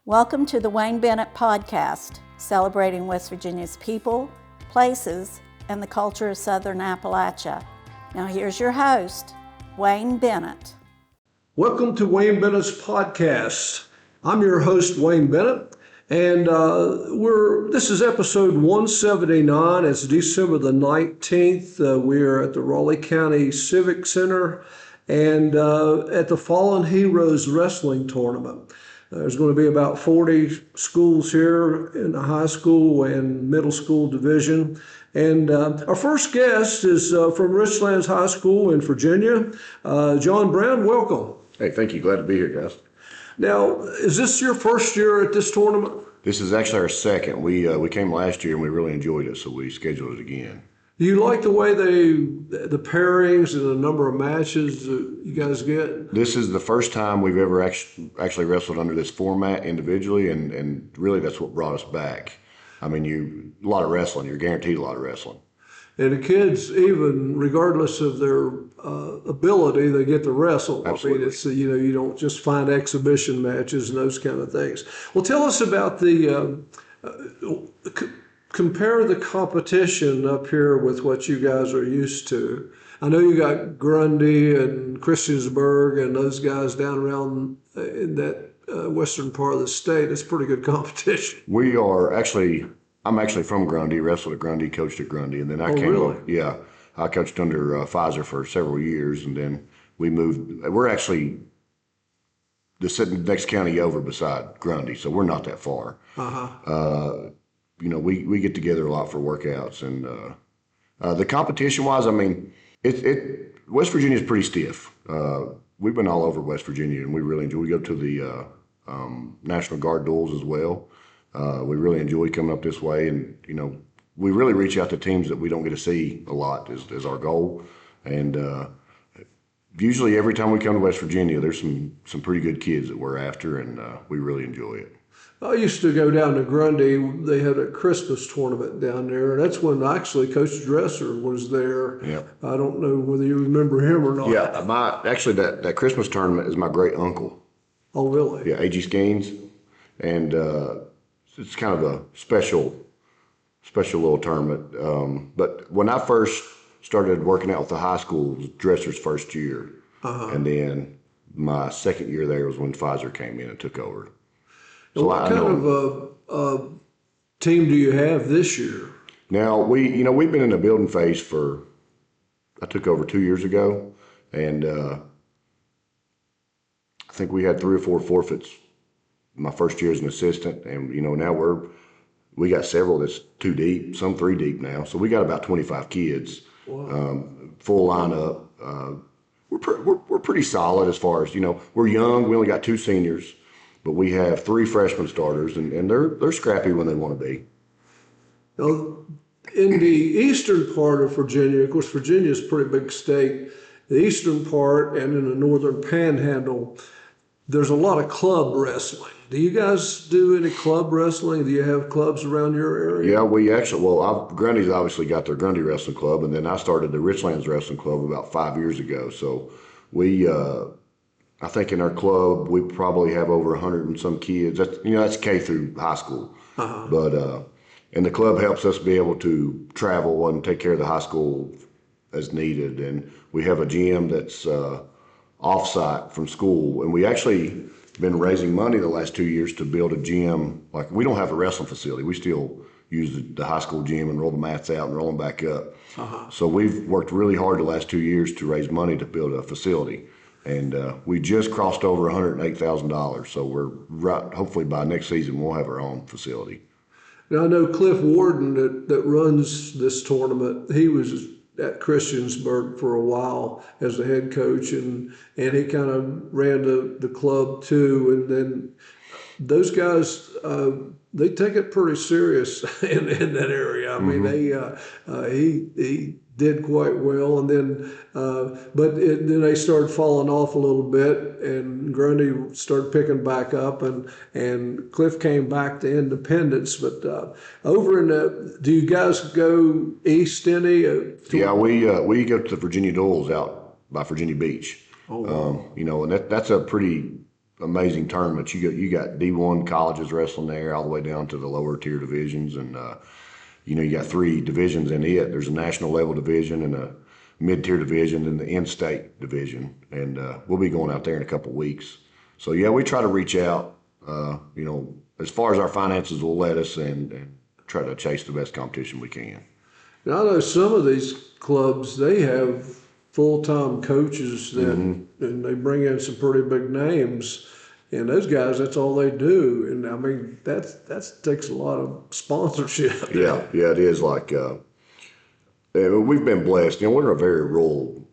Welcome to the Wayne Bennett Podcast, celebrating West Virginia's people, places, and the culture of Southern Appalachia. Now here's your host, Wayne Bennett. Welcome to Wayne Bennett's Podcast. I'm your host, Wayne Bennett, and this is episode 179. It's December the 19th. We're at the Raleigh County Civic Center and at the Fallen Heroes Wrestling Tournament. There's going to be about 40 schools here in the high school and middle school division. And our first guest is from Richlands High School in Virginia. Jon Brown, welcome. Hey, thank you. Glad to be here, guys. Now, is this your first year at this tournament? This is actually our second. We came last year and we really enjoyed it, so we scheduled it again. Do you like the way the pairings and the number of matches you guys get? This is the first time we've ever actually wrestled under this format individually, and really that's what brought us back. I mean, a lot of wrestling. You're guaranteed a lot of wrestling. And the kids, even regardless of their ability, they get to wrestle. Absolutely. I mean, it's you don't just find exhibition matches and those kind of things. Well, tell us about the compare the competition up here with what you guys are used to. I know you got Grundy and Christiansburg and those guys down around in that western part of the state. It's pretty good competition. I'm actually from Grundy, wrestled at Grundy, coached at Grundy, and then I came really? Yeah, I coached under Pfizer for several years, and then we moved. We're actually the next county over beside Grundy, so we're not that far. We get together a lot for workouts, and the competition-wise, I mean, West Virginia is pretty stiff. We've been all over West Virginia, and we really enjoy. We go to the National Guard duels as well. We really enjoy coming up this way, and we really reach out to teams that we don't get to see a lot is our goal. And usually every time we come to West Virginia, there's some pretty good kids that we're after, and we really enjoy it. I used to go down to Grundy. They had a Christmas tournament down there, and that's when actually Coach Dresser was there. Yeah. I don't know whether you remember him or not. Yeah, actually that Christmas tournament is my great uncle. Oh, really? Yeah, A.G. Skeens, and it's kind of a special little tournament. But when I first started working out with the high school, it was Dresser's first year, and then my second year there was when Pfizer came in and took over. So what kind of team do you have this year? Now we've been in the building phase I took over 2 years ago, and I think we had 3 or 4 forfeits my first year as an assistant, and now we got several that's 2 deep, some 3 deep now, so we got about 25 kids. Wow. Full lineup. We're pretty solid as far as we're young. We only got 2 seniors. But we have 3 freshman starters, and they're scrappy when they want to be. Now, in the eastern part of Virginia, of course, Virginia is a pretty big state. The eastern part and in the northern panhandle, there's a lot of club wrestling. Do you guys do any club wrestling? Do you have clubs around your area? Yeah, we actually, Grundy's obviously got their Grundy Wrestling Club, and then I started the Richlands Wrestling Club about 5 years ago. So we... I think in our club we probably have over 100 and some kids. That's K through high school, but and the club helps us be able to travel and take care of the high school as needed. And we have a gym that's off-site from school, and we actually been raising money the last 2 years to build a gym. Like, we don't have a wrestling facility. We still use the high school gym and roll the mats out and roll them back up. So we've worked really hard the last 2 years to raise money to build a facility. And we just crossed over $108,000, so hopefully by next season we'll have our own facility. Now I know Cliff Warden that runs this tournament. He was at Christiansburg for a while as the head coach, and he kind of ran the club too. And then those guys, they take it pretty serious in that area. I mean, he did quite well, and then then they started falling off a little bit, and Grundy started picking back up, and Cliff came back to Independence. But over in do you guys go east any? Yeah, we go to the Virginia Duels out by Virginia Beach. Oh, wow. And that's a pretty amazing tournaments. You got D1 colleges wrestling there all the way down to the lower tier divisions, and you got 3 divisions in it. There's a national level division and a mid-tier division and the in-state division, and we'll be going out there in a couple weeks. So yeah, we try to reach out, as far as our finances will let us, and try to chase the best competition we can. Now, I know some of these clubs, they have full-time coaches that, and they bring in some pretty big names, and those guys, that's all they do. And I mean, that takes a lot of sponsorship. Yeah, it is. Like we've been blessed. We're in a very rural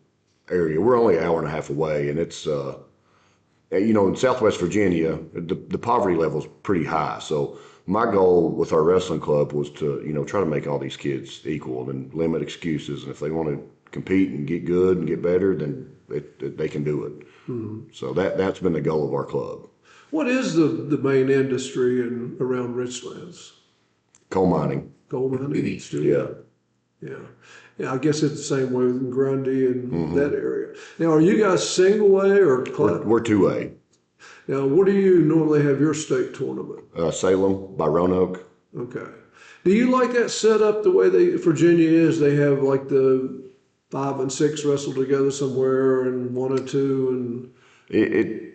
area. We're only an hour and a half away, and it's in Southwest Virginia, the poverty level is pretty high. So my goal with our wrestling club was to try to make all these kids equal and limit excuses. And if they want to compete and get good and get better, then they can do it. So that's been the goal of our club. What is the main industry around Richlands? Coal mining. Coal mining. Yeah. I guess it's the same way in Grundy and that area. Now, are you guys single A or club? We're 2A. Now, what do you normally have your state tournament? Salem by Roanoke. Okay. Do you like that setup the way Virginia is? They have like the 5 and 6 wrestle together somewhere, and 1 and 2, and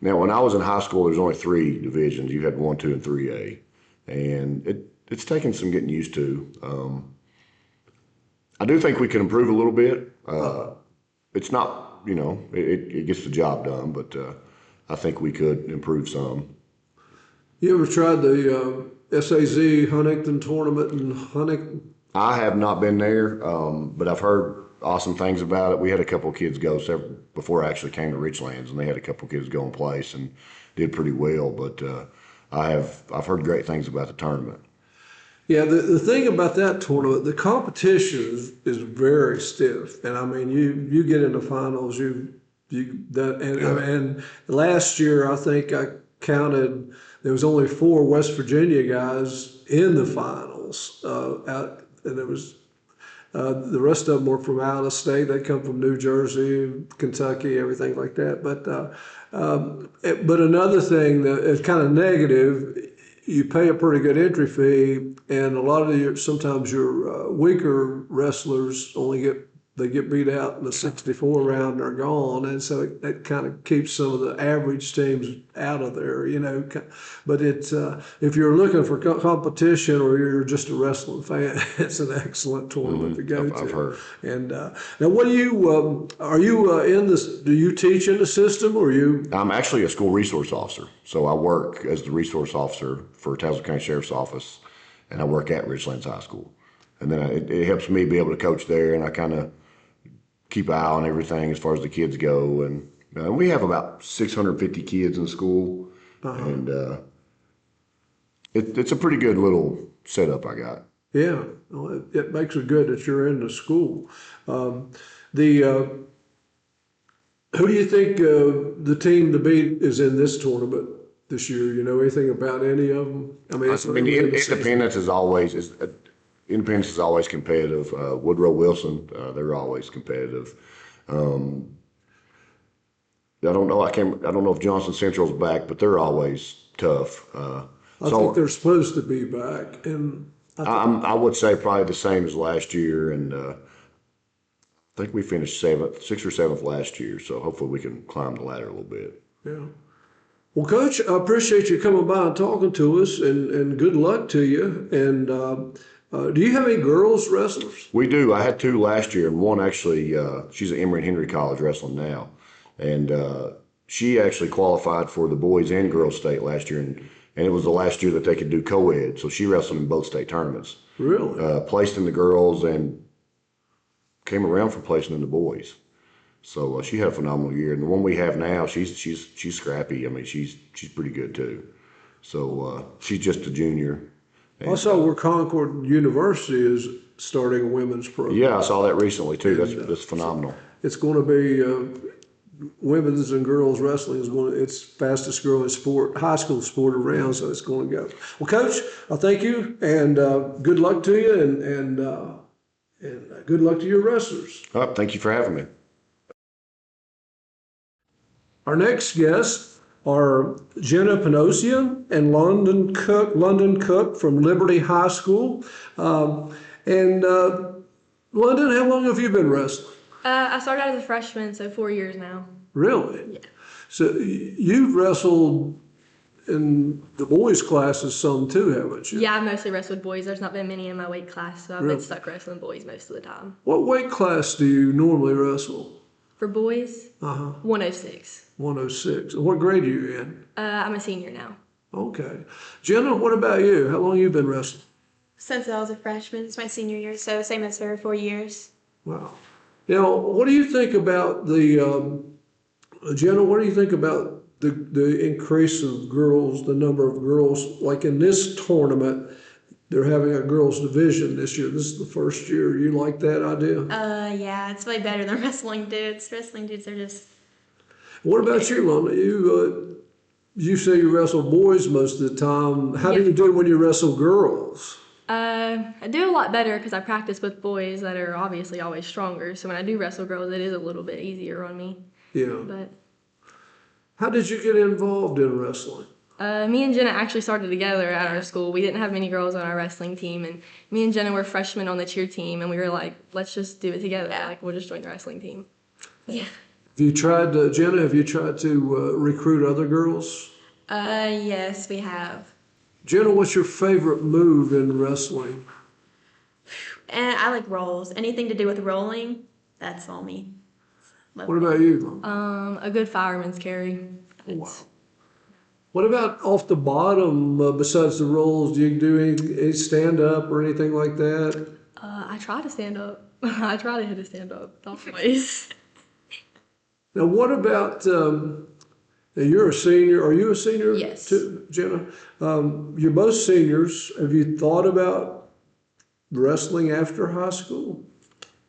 Now, when I was in high school, there's only 3 divisions. You had 1, 2, and 3A, and it's taken some getting used to. I do think we can improve a little bit. It's not, it gets the job done, but I think we could improve some. You ever tried the SAZ Huntington tournament in Huntington? I have not been there, but I've heard awesome things about it. We had a couple of kids go before I actually came to Richlands, and they had a couple of kids go and place and did pretty well. But I've heard great things about the tournament. Yeah, the thing about that tournament, the competition is very stiff, and I mean you get in the finals, and last year I think I counted there was only 4 West Virginia guys in the finals and it was the rest of them were from out of state. They come from New Jersey, Kentucky, everything like that. But another thing that is kind of negative, you pay a pretty good entry fee, and a lot of sometimes your weaker wrestlers they get beat out in the 64 round and they're gone, and so that kind of keeps some of the average teams out of there, But it's if you're looking for competition or you're just a wrestling fan, it's an excellent tournament to go to. I've heard. And now, what do you are you in this? Do you teach in the system, or you? I'm actually a school resource officer, so I work as the resource officer for Tazewell County Sheriff's Office, and I work at Richlands High School, and then it helps me be able to coach there, and I kind of keep an eye on everything as far as the kids go. And we have about 650 kids in school, and it's a pretty good little setup I got. Yeah, well, it makes it good that you're in the school. Who do you think the team to beat is in this tournament this year? You know anything about any of them? I mean, Independence is always competitive. Woodrow Wilson, they're always competitive. I don't know. I don't know if Johnson Central's back, but they're always tough. I think they're supposed to be back, and I would say probably the same as last year, and I think we finished 6th or 7th last year. So hopefully we can climb the ladder a little bit. Yeah. Well, Coach, I appreciate you coming by and talking to us, and good luck to you. And do you have any girls wrestlers? We do. I had 2 last year, and one actually, she's at Emory and Henry College wrestling now. And she actually qualified for the boys and girls state last year, and it was the last year that they could do co-ed. So she wrestled in both state tournaments. Really? Placed in the girls and came around for placing in the boys. So she had a phenomenal year. And the one we have now, she's scrappy. I mean, she's pretty good too. So she's just a junior. And, I saw where Concord University is starting a women's program. Yeah, I saw that recently too. That's phenomenal. It's going to be women's and girls wrestling it's fastest growing sport, high school sport around. So it's going to go. Well, Coach, I thank you, and good luck to you, and good luck to your wrestlers. All right, thank you for having me. Our next guest are Jenna Panossian and London Cook from Liberty High School. London, how long have you been wrestling? I started out as a freshman, so 4 years now. Really? Yeah. So you've wrestled in the boys' classes some too, haven't you? Yeah, I mostly wrestled boys. There's not been many in my weight class, so I've Really? been stuck wrestling boys most of the time. What weight class do you normally wrestle? For boys, 106. 106. And what grade are you in? I'm a senior now. Okay. Jenna, what about you? How long have you been wrestling? Since I was a freshman, it's my senior year, so same as her, 4 years. Wow. Now, what do you think about Jenna, what do you think about the increase of girls, the number of girls? Like in this tournament, they're having a girls' division this year. This is the first year. You like that idea? Yeah, it's way better than wrestling dudes. Wrestling dudes are just... What about you, Lana? You say you wrestle boys most of the time. How do you do when you wrestle girls? I do a lot better because I practice with boys that are obviously always stronger. So when I do wrestle girls, it is a little bit easier on me. Yeah. But How did you get involved in wrestling? me and Jenna actually started together at our school. We didn't have many girls on our wrestling team, and me and Jenna were freshmen on the cheer team, and we were like, let's just do it together. Like, we'll just join the wrestling team. Yeah. Have you tried, Jenna, have you tried to recruit other girls? Yes, we have. Jenna, what's your favorite move in wrestling? And I like rolls. Anything to do with rolling, that's all me. Love What it. about you? A good fireman's carry. Wow. What about off the bottom, besides the rolls? Do you do any stand-up or anything like that? I try to stand up. I try to hit a stand up always. Now, what about, now you're a senior. Are you a senior Yes. too, Jenna? You're both seniors. Have you thought about wrestling after high school?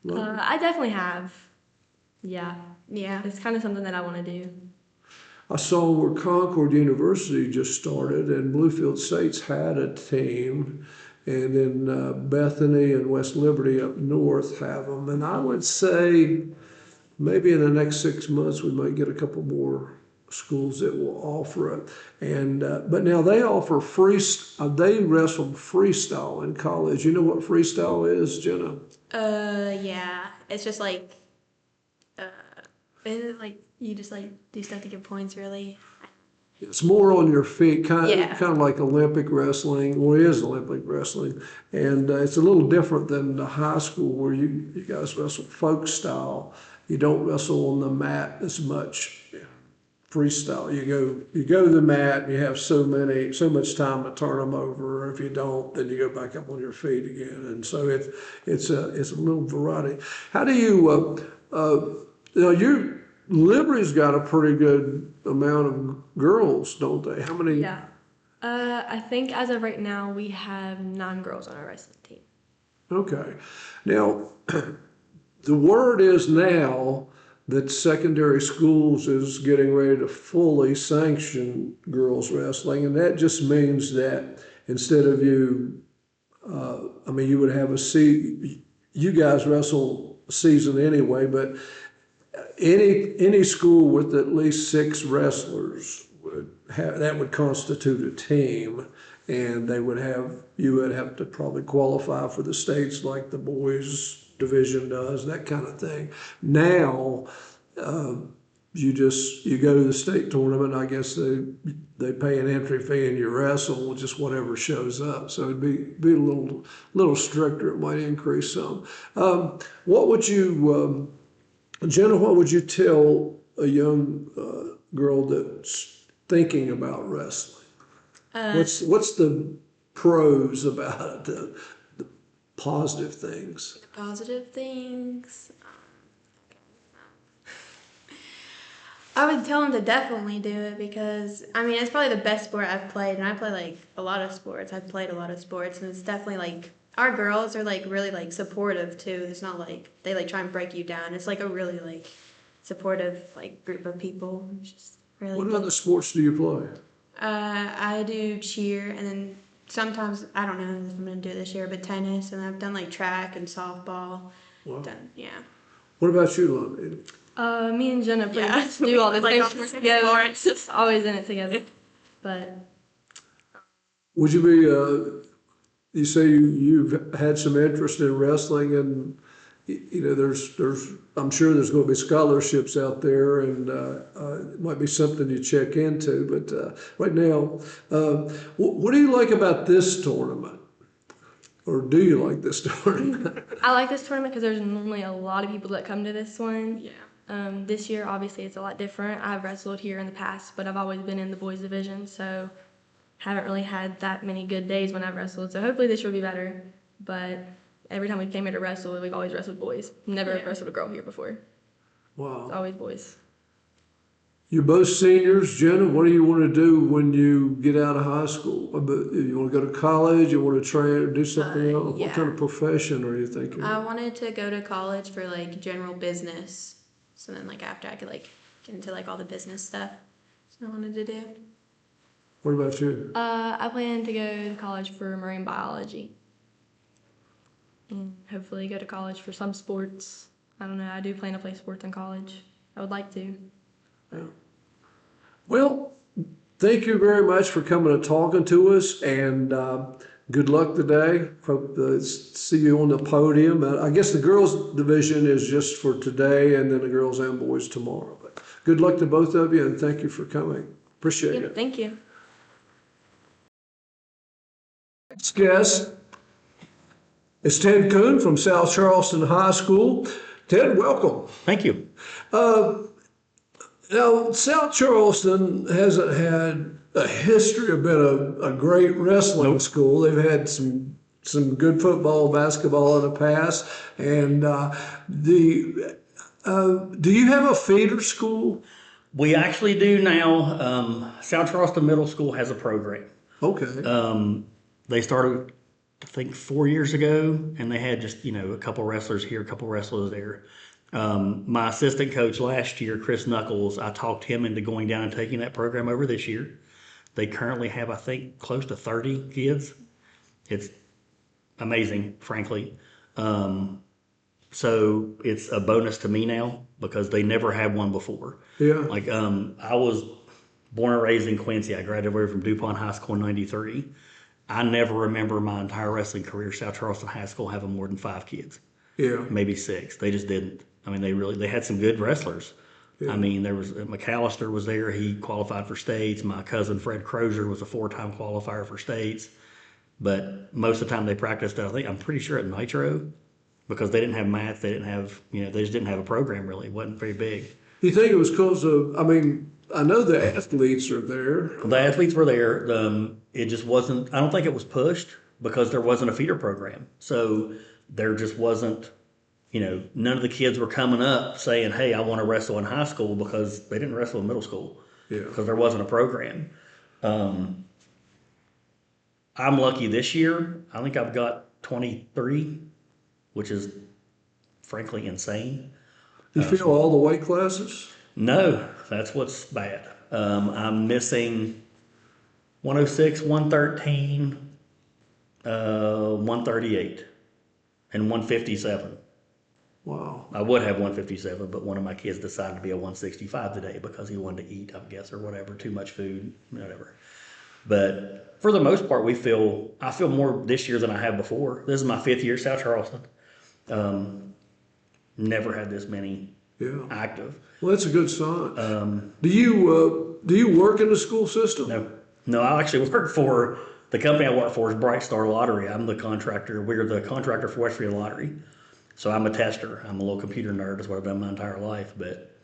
I definitely have. Yeah. Yeah. It's kind of something that I want to do. I saw where Concord University just started, and Bluefield States had a team, and then Bethany and West Liberty up north have them. And I would say maybe in the next 6 months we might get a couple more schools that will offer it. And but now they offer they wrestle freestyle in college. You know what freestyle is, Jenna? Yeah. It's just like, isn't it like you just like do stuff to get points, really? It's more on your feet, kind Yeah. of like Olympic wrestling. Well, it is Olympic wrestling, and it's a little different than the high school where you guys wrestle folk style. You don't wrestle on the mat as much. Freestyle, you go to the mat, and you have so much time to turn them over. If you don't, then you go back up on your feet again, and so it's a little variety. How do you Liberty's got a pretty good amount of girls, don't they? How many? Yeah. I think as of right now, we have 9 girls on our wrestling team. Okay. Now, the word is now that secondary schools is getting ready to fully sanction girls wrestling, and that just means that instead of you would have you guys wrestle a season anyway, but any school with at least 6 wrestlers would constitute a team, and you would have to probably qualify for the states like the boys division does, that kind of thing. Now, you go to the state tournament. I guess they pay an entry fee and you wrestle just whatever shows up. So it'd be a little stricter. It might increase some. What would you, Jenna? What would you tell a young girl that's thinking about wrestling? What's the pros about it? The positive things. Positive things. I would tell them to definitely do it because, it's probably the best sport I've played, and I play, like, a lot of sports. I've played a lot of sports, and it's definitely, like, our girls are, like, really, like, supportive, too. It's not, like, they, like, try and break you down. It's, like, a really, like, supportive, like, group of people. It's just really What other sports do you play? I do cheer, and then sometimes, I don't know if I'm going to do it this year, but tennis, and I've done, like, track and softball. Wow. Yeah. What about you, London? Me and Jenna pretty Yeah. much do all the Like, things on the same together. floor. It's just always in it together. But Would you be, you say you've had some interest in wrestling, and you know, I'm sure there's going to be scholarships out there, and it might be something you check into. But right now, what do you like about this tournament, or do you like this tournament? I like this tournament because there's normally a lot of people that come to this one. Yeah. This year, obviously, it's a lot different. I've wrestled here in the past, but I've always been in the boys division, so haven't really had that many good days when I've wrestled. So hopefully this year will be better. But every time we came here to wrestle, we've always wrestled boys. Never wrestled a girl here before. It's Wow. always boys. You're both seniors. Jenna, what do you want to do when you get out of high school? You want to go to college? You want to train or do something else? yeah. What kind of profession are you thinking? I wanted to go to college for like general business. So then like after I could like get into like all the business stuff. So I wanted to do. What about you? I plan to go to college for marine biology. And hopefully go to college for some sports. I don't know. I do plan to play sports in college. I would like to. Yeah. Well, thank you very much for coming and talking to us, and good luck today. Hope to see you on the podium. I guess the girls' division is just for today, and then the girls and boys tomorrow. But good luck to both of you, and thank you for coming. Appreciate Yep, it. thank you. Next guest is Ted Kuhn from South Charleston High School. Ted, welcome. Thank you. Now, South Charleston hasn't had a history of being a great wrestling school. They've had some good football, basketball in the past. And do you have a feeder school? We actually do now. South Charleston Middle School has a program. Okay. They started, I think, 4 years ago, and they had just, a couple wrestlers here, a couple wrestlers there. My assistant coach last year, Chris Knuckles, I talked him into going down and taking that program over this year. They currently have, I think, close to 30 kids. It's amazing, frankly. So it's a bonus to me now because they never had one before. Yeah. Like, I was born and raised in Quincy. I graduated from DuPont High School in '93. I never remember my entire wrestling career, South Charleston High School, having more than 5 kids. Yeah. Maybe 6. They just didn't. I mean, they had some good wrestlers. Yeah. I mean, there was McAllister was there. He qualified for states. My cousin Fred Crozier was a 4-time qualifier for states. But most of the time they practiced, I'm pretty sure at Nitro, because they didn't have math. They didn't have, they just didn't have a program really. It wasn't very big. You think it was because of, I know the athletes are there. The athletes were there. It just wasn't, I don't think it was pushed because there wasn't a feeder program. So there just wasn't, none of the kids were coming up saying, hey, I want to wrestle in high school, because they didn't wrestle in middle school. Yeah. Because there wasn't a program. I'm lucky this year. I think I've got 23, which is frankly insane. You feel all the weight classes? No, that's what's bad. I'm missing 106, 113, 138, and 157. Wow. I would have 157, but one of my kids decided to be a 165 today because he wanted to eat, I guess, or whatever, too much food, whatever. But for the most part, I feel more this year than I have before. This is my 5th year at South Charleston. Never had this many active. Well, that's a good sign. Do you work in the school system? No, I actually work for, the company I work for is Bright Star Lottery. I'm the contractor. We're the contractor for West Virginia Lottery. So I'm a tester. I'm a little computer nerd. That's what I've done my entire life. But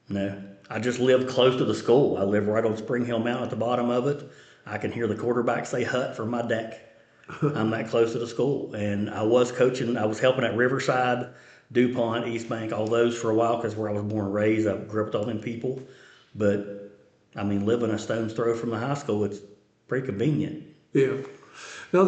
no, I just live close to the school. I live right on Spring Hill Mountain at the bottom of it. I can hear the quarterback say hut from my deck. I'm that close to the school. And I was coaching, I was helping at Riverside, DuPont, East Bank, all those for a while, because where I was born and raised, I grew up with all them people. But living a stone's throw from the high school, it's pretty convenient. Yeah. Now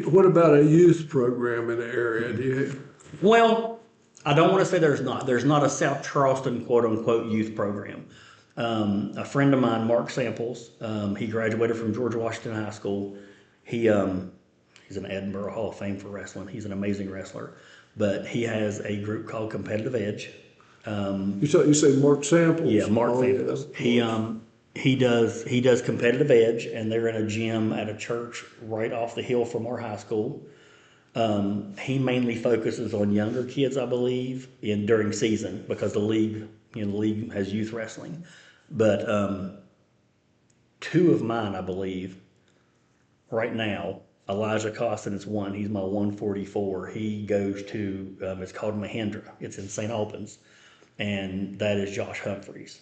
what about a youth program in the area? Do you? Well, I don't want to say there's not. There's not a South Charleston quote unquote youth program. A friend of mine, Mark Samples, he graduated from George Washington High School. He's an Edinburgh Hall of Fame for wrestling. He's an amazing wrestler. but he has a group called Competitive Edge. You say Mark Samples? Yeah, Mark Oh, Samples. yeah. He does Competitive Edge, and they're in a gym at a church right off the hill from our high school. He mainly focuses on younger kids, I believe, during season, because the league has youth wrestling. But two of mine, I believe, right now, Elijah Costin is one. He's my 144. He goes to it's called Mahindra. It's in St. Albans, and that is Josh Humphreys.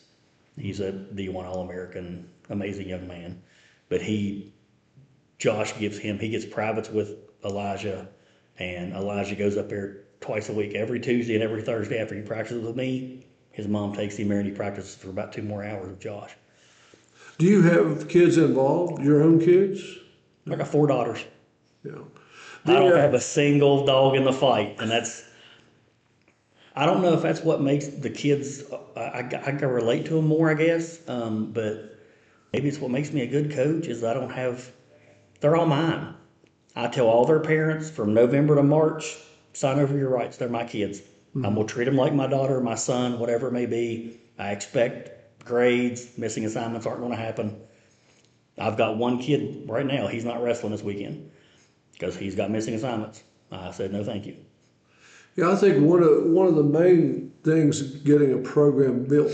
He's a D1 All-American, amazing young man. But Josh he gets privates with Elijah, and Elijah goes up there twice a week, every Tuesday and every Thursday after he practices with me. His mom takes him there and he practices for about 2 more hours with Josh. Do you have kids involved, your own kids? I got 4 daughters. Yeah. I don't have a single dog in the fight, and I don't know if that's what makes the kids, I can relate to them more, I guess, but maybe it's what makes me a good coach is they're all mine. I tell all their parents from November to March, sign over your rights, they're my kids. I'm going to treat them like my daughter, my son, whatever it may be. I expect grades, missing assignments aren't going to happen. I've got one kid right now, he's not wrestling this weekend because he's got missing assignments. I said, no, thank you. Yeah, I think one of the main things getting a program built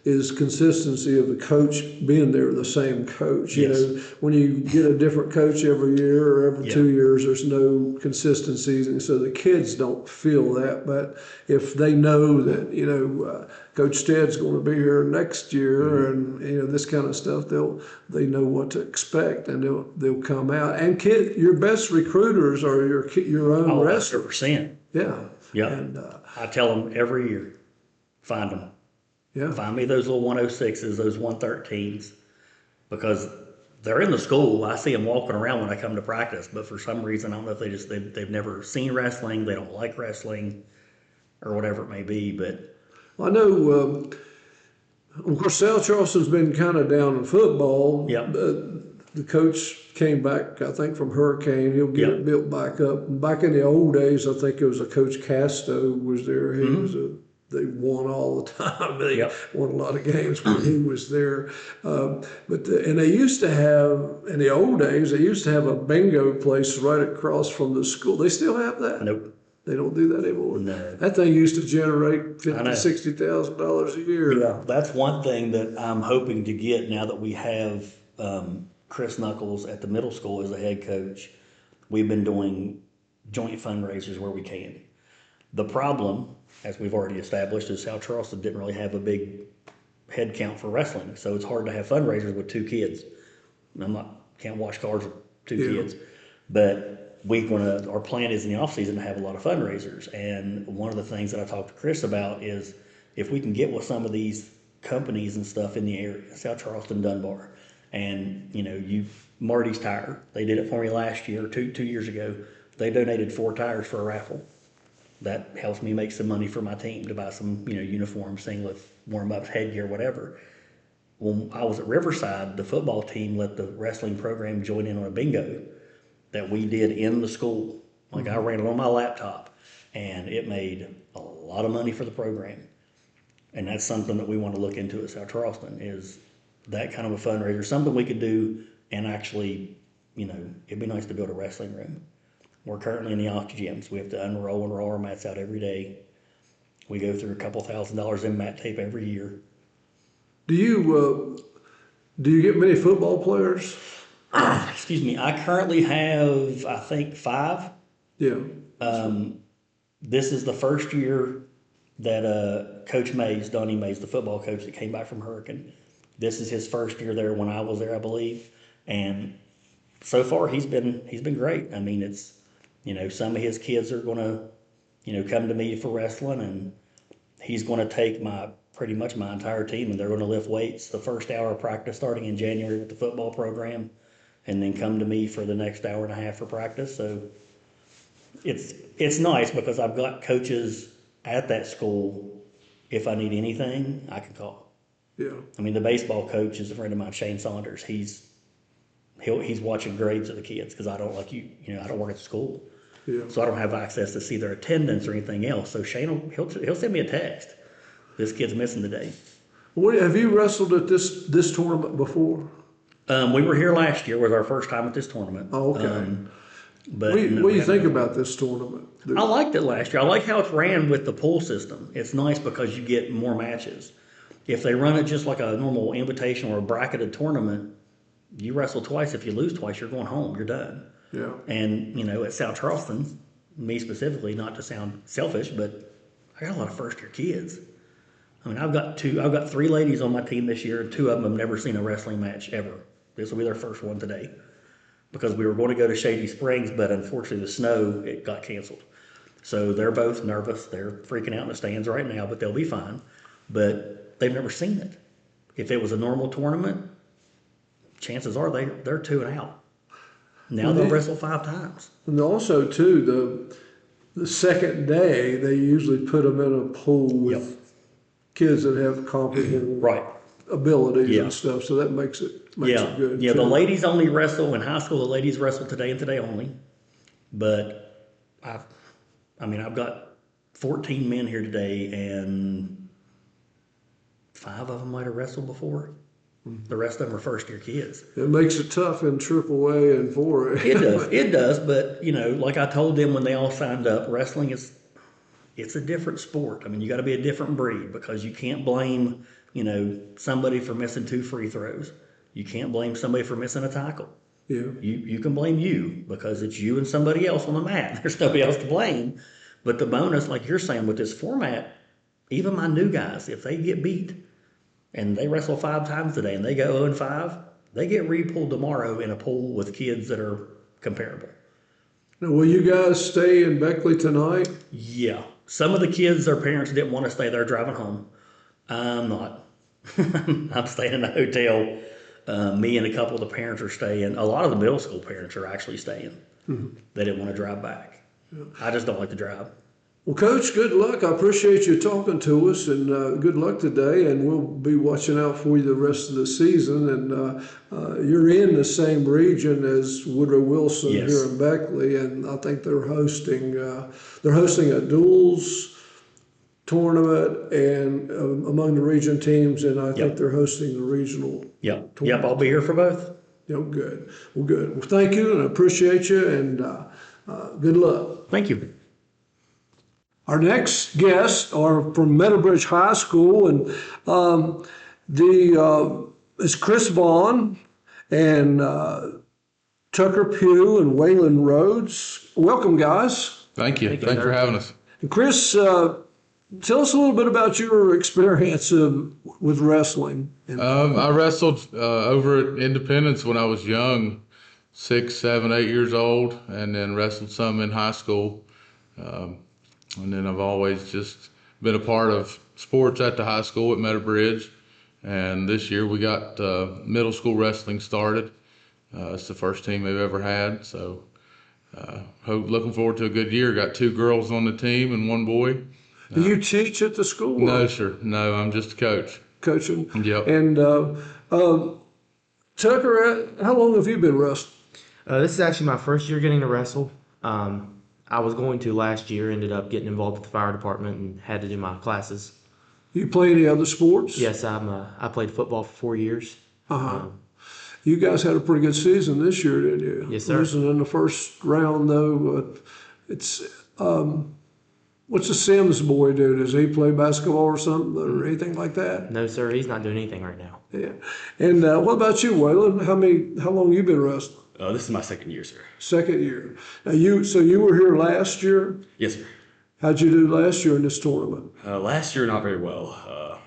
is consistency of the coach being there, the same coach. You know, when you get a different coach every year or every 2 years, there's no consistency, and so the kids don't feel that. But if they know that Coach Stead's going to be here next year, and this kind of stuff, they know what to expect, and they'll come out. And your best recruiters are your own wrestlers. 100%. Yeah. Yeah. And I tell them every year, find them. yeah. Find me those little 106s, those 113s, because they're in the school. I see them walking around when I come to practice, but for some reason, I don't know if they've never seen wrestling, they don't like wrestling, or whatever it may be. But I know, of course, South Charleston's been kind of down in football. Yep. The coach came back, I think, from Hurricane. He'll get Yep. it built back up. And back in the old days, I think it was a Coach Casto was there. He was they won all the time. They won a lot of games when he was there. And they used to have, in the old days, they used to have a bingo place right across from the school. They still have that? nope. They don't do that anymore. No. That thing used to generate $50,000-$60,000 a year. Yeah, that's one thing that I'm hoping to get now that we have Chris Knuckles at the middle school as a head coach. We've been doing joint fundraisers where we can. The problem, as we've already established, is South Charleston didn't really have a big head count for wrestling, so it's hard to have fundraisers with 2 kids. Can't wash cars with 2 kids, but our plan is in the off season to have a lot of fundraisers. And one of the things that I talked to Chris about is if we can get with some of these companies and stuff in the area, South Charleston, Dunbar, and Marty's Tire, they did it for me last year, two years ago. They donated 4 tires for a raffle. That helps me make some money for my team to buy some, uniforms, singlets, warm-ups, headgear, whatever. When I was at Riverside, the football team let the wrestling program join in on a bingo that we did in the school. Like I ran it on my laptop, and it made a lot of money for the program. And that's something that we want to look into at South Charleston is that kind of a fundraiser, something we could do and actually, it'd be nice to build a wrestling room. We're currently in the off gyms. We have to unroll and roll our mats out every day. We go through a couple $1,000s in mat tape every year. Do you get many football players? Excuse me. I currently have, I think, 5. Yeah. This is the first year that Coach Mays, Donnie Mays, the football coach that came back from Hurricane, this is his first year there when I was there, I believe. And so far he's been great. I mean, it's, some of his kids are going to, come to me for wrestling, and he's going to take pretty much my entire team, and they're going to lift weights the first hour of practice starting in January with the football program, and then come to me for the next hour and a half for practice. So it's nice because I've got coaches at that school. If I need anything, I can call. Yeah. I mean, the baseball coach is a friend of mine, Shane Saunders. He's watching grades of the kids because I don't I don't work at the school. Yeah. So I don't have access to see their attendance or anything else. So Shane he'll send me a text. This kid's missing today. Have you wrestled at this tournament before? We were here last year. Was our first time at this tournament. Oh, okay. But What do you think about this tournament? I liked it last year. I like how it's ran with the pool system. It's nice because you get more matches. If they run it just like a normal invitation or a bracketed tournament, you wrestle twice. If you lose twice, you're going home. You're done. Yeah. And, at South Charleston, me specifically, not to sound selfish, but I got a lot of first-year kids. I mean, I've got 3 ladies on my team this year, and 2 of them have never seen a wrestling match ever. This will be their first one today. Because we were going to go to Shady Springs, but unfortunately the snow, it got canceled. So they're both nervous. They're freaking out in the stands right now, but they'll be fine. But they've never seen it. If it was a normal tournament, chances are they're 2 and out. Now they'll wrestle 5 times. And also, too, the second day, they usually put them in a pool with kids that have comparable abilities and stuff. So that makes it good. Yeah, too. the ladies only wrestle in high school. The ladies wrestle today and today only. But I've got 14 men here today, and 5 of them might have wrestled before. The rest of them are first-year kids. It makes it tough in AAA and 4A. It does. But like I told them when they all signed up, wrestling it's a different sport. I mean, you got to be a different breed because you can't blame somebody for missing 2 free throws. You can't blame somebody for missing a tackle. Yeah. You can blame you because it's you and somebody else on the mat. There's nobody else to blame. But the bonus, like you're saying, with this format, even my new guys, if they get beat and they wrestle 5 times today and they go 0-5, they get re-pulled tomorrow in a pool with kids that are comparable. Now, will you guys stay in Beckley tonight? Yeah. Some of the kids, their parents didn't want to stay there driving home. I'm not. I'm staying in a hotel. Me and a couple of the parents are staying. A lot of the middle school parents are actually staying. Mm-hmm. They didn't want to drive back. Yeah. I just don't like to drive. Well, Coach, good luck. I appreciate you talking to us, and good luck today. And we'll be watching out for you the rest of the season. And you're in the same region as Woodrow Wilson here in Beckley, and I think they're hosting a duels tournament and among the region teams, and I think they're hosting the regional. Yep. I'll be here for both. Good. Well, good. Well, thank you, and I appreciate you, and good luck. Thank you. Our next guests are from Meadow Bridge High School, and it's Chris Vaughn and Tucker Pugh and Waylon Rhodes. Welcome, guys. Thank you. Thanks for having us. And Chris, tell us a little bit about your experience with wrestling. I wrestled over at Independence when I was young, 6, 7, 8 years old, and then wrestled some in high school. And then I've always just been a part of sports at the high school at Meadow Bridge. And this year we got middle school wrestling started. It's the first team they've ever had. So looking forward to a good year. Got 2 girls on the team and 1 boy. Do you teach at the school? No, sir. No, I'm just a coach. Coaching? Yep. And Tucker, how long have you been wrestling? This is actually my first year getting to wrestle. I was going to last year, ended up getting involved with the fire department and had to do my classes. You play any other sports? Yes, I played football for 4 years. You guys had a pretty good season this year, didn't you? Yes, sir. Losing in the first round, though. What's the Sims boy do? Does he play basketball or something or anything like that? No, sir. He's not doing anything right now. Yeah. And what about you, Waylon? How long you been wrestling? This is my 2nd year, sir. 2nd year. Now you were here last year? Yes, sir. How'd you do last year in this tournament? Last year, not very well.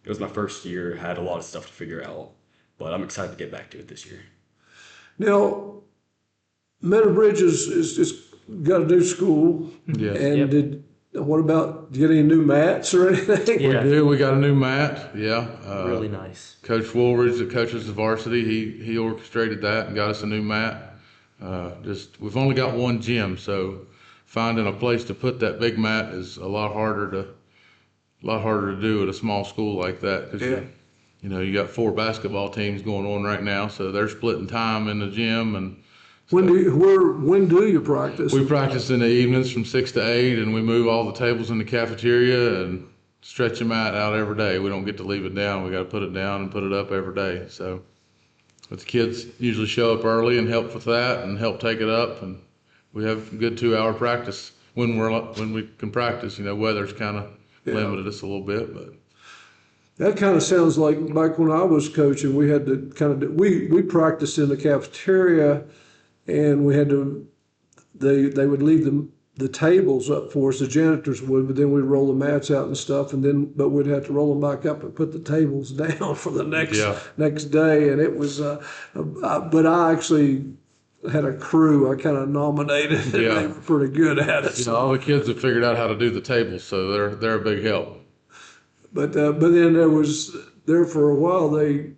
It was my first year. Had a lot of stuff to figure out, but I'm excited to get back to it this year. Now, Meadow Bridge is got a new school. Yeah. And what about getting any new mats or anything? Yeah. We do. We got a new mat. Yeah. Really nice. Coach Woolridge, that coaches the varsity, he orchestrated that and got us a new mat. We've only got 1 gym, so finding a place to put that big mat is a lot harder to do at a small school like that. Because you got 4 basketball teams going on right now, so they're splitting time in the gym, and When do you practice? We practice in the evenings from 6 to 8, and we move all the tables in the cafeteria and stretch them out every day. We don't get to leave it down. We got to put it down and put it up every day. So, but the kids usually show up early and help with that and help take it up, and we have a good 2-hour practice when we can practice. Weather's kind of limited us a little bit, but. That kind of sounds like back when I was coaching. We had to we practiced in the cafeteria, and we had to. They would leave the tables up for us. The janitors would, but then we'd roll the mats out and stuff, but we'd have to roll them back up and put the tables down for the next day. And it was, but I actually had a crew I kind of nominated, and they were pretty good at it. All the kids have figured out how to do the tables, so they're a big help. But then there for a while, the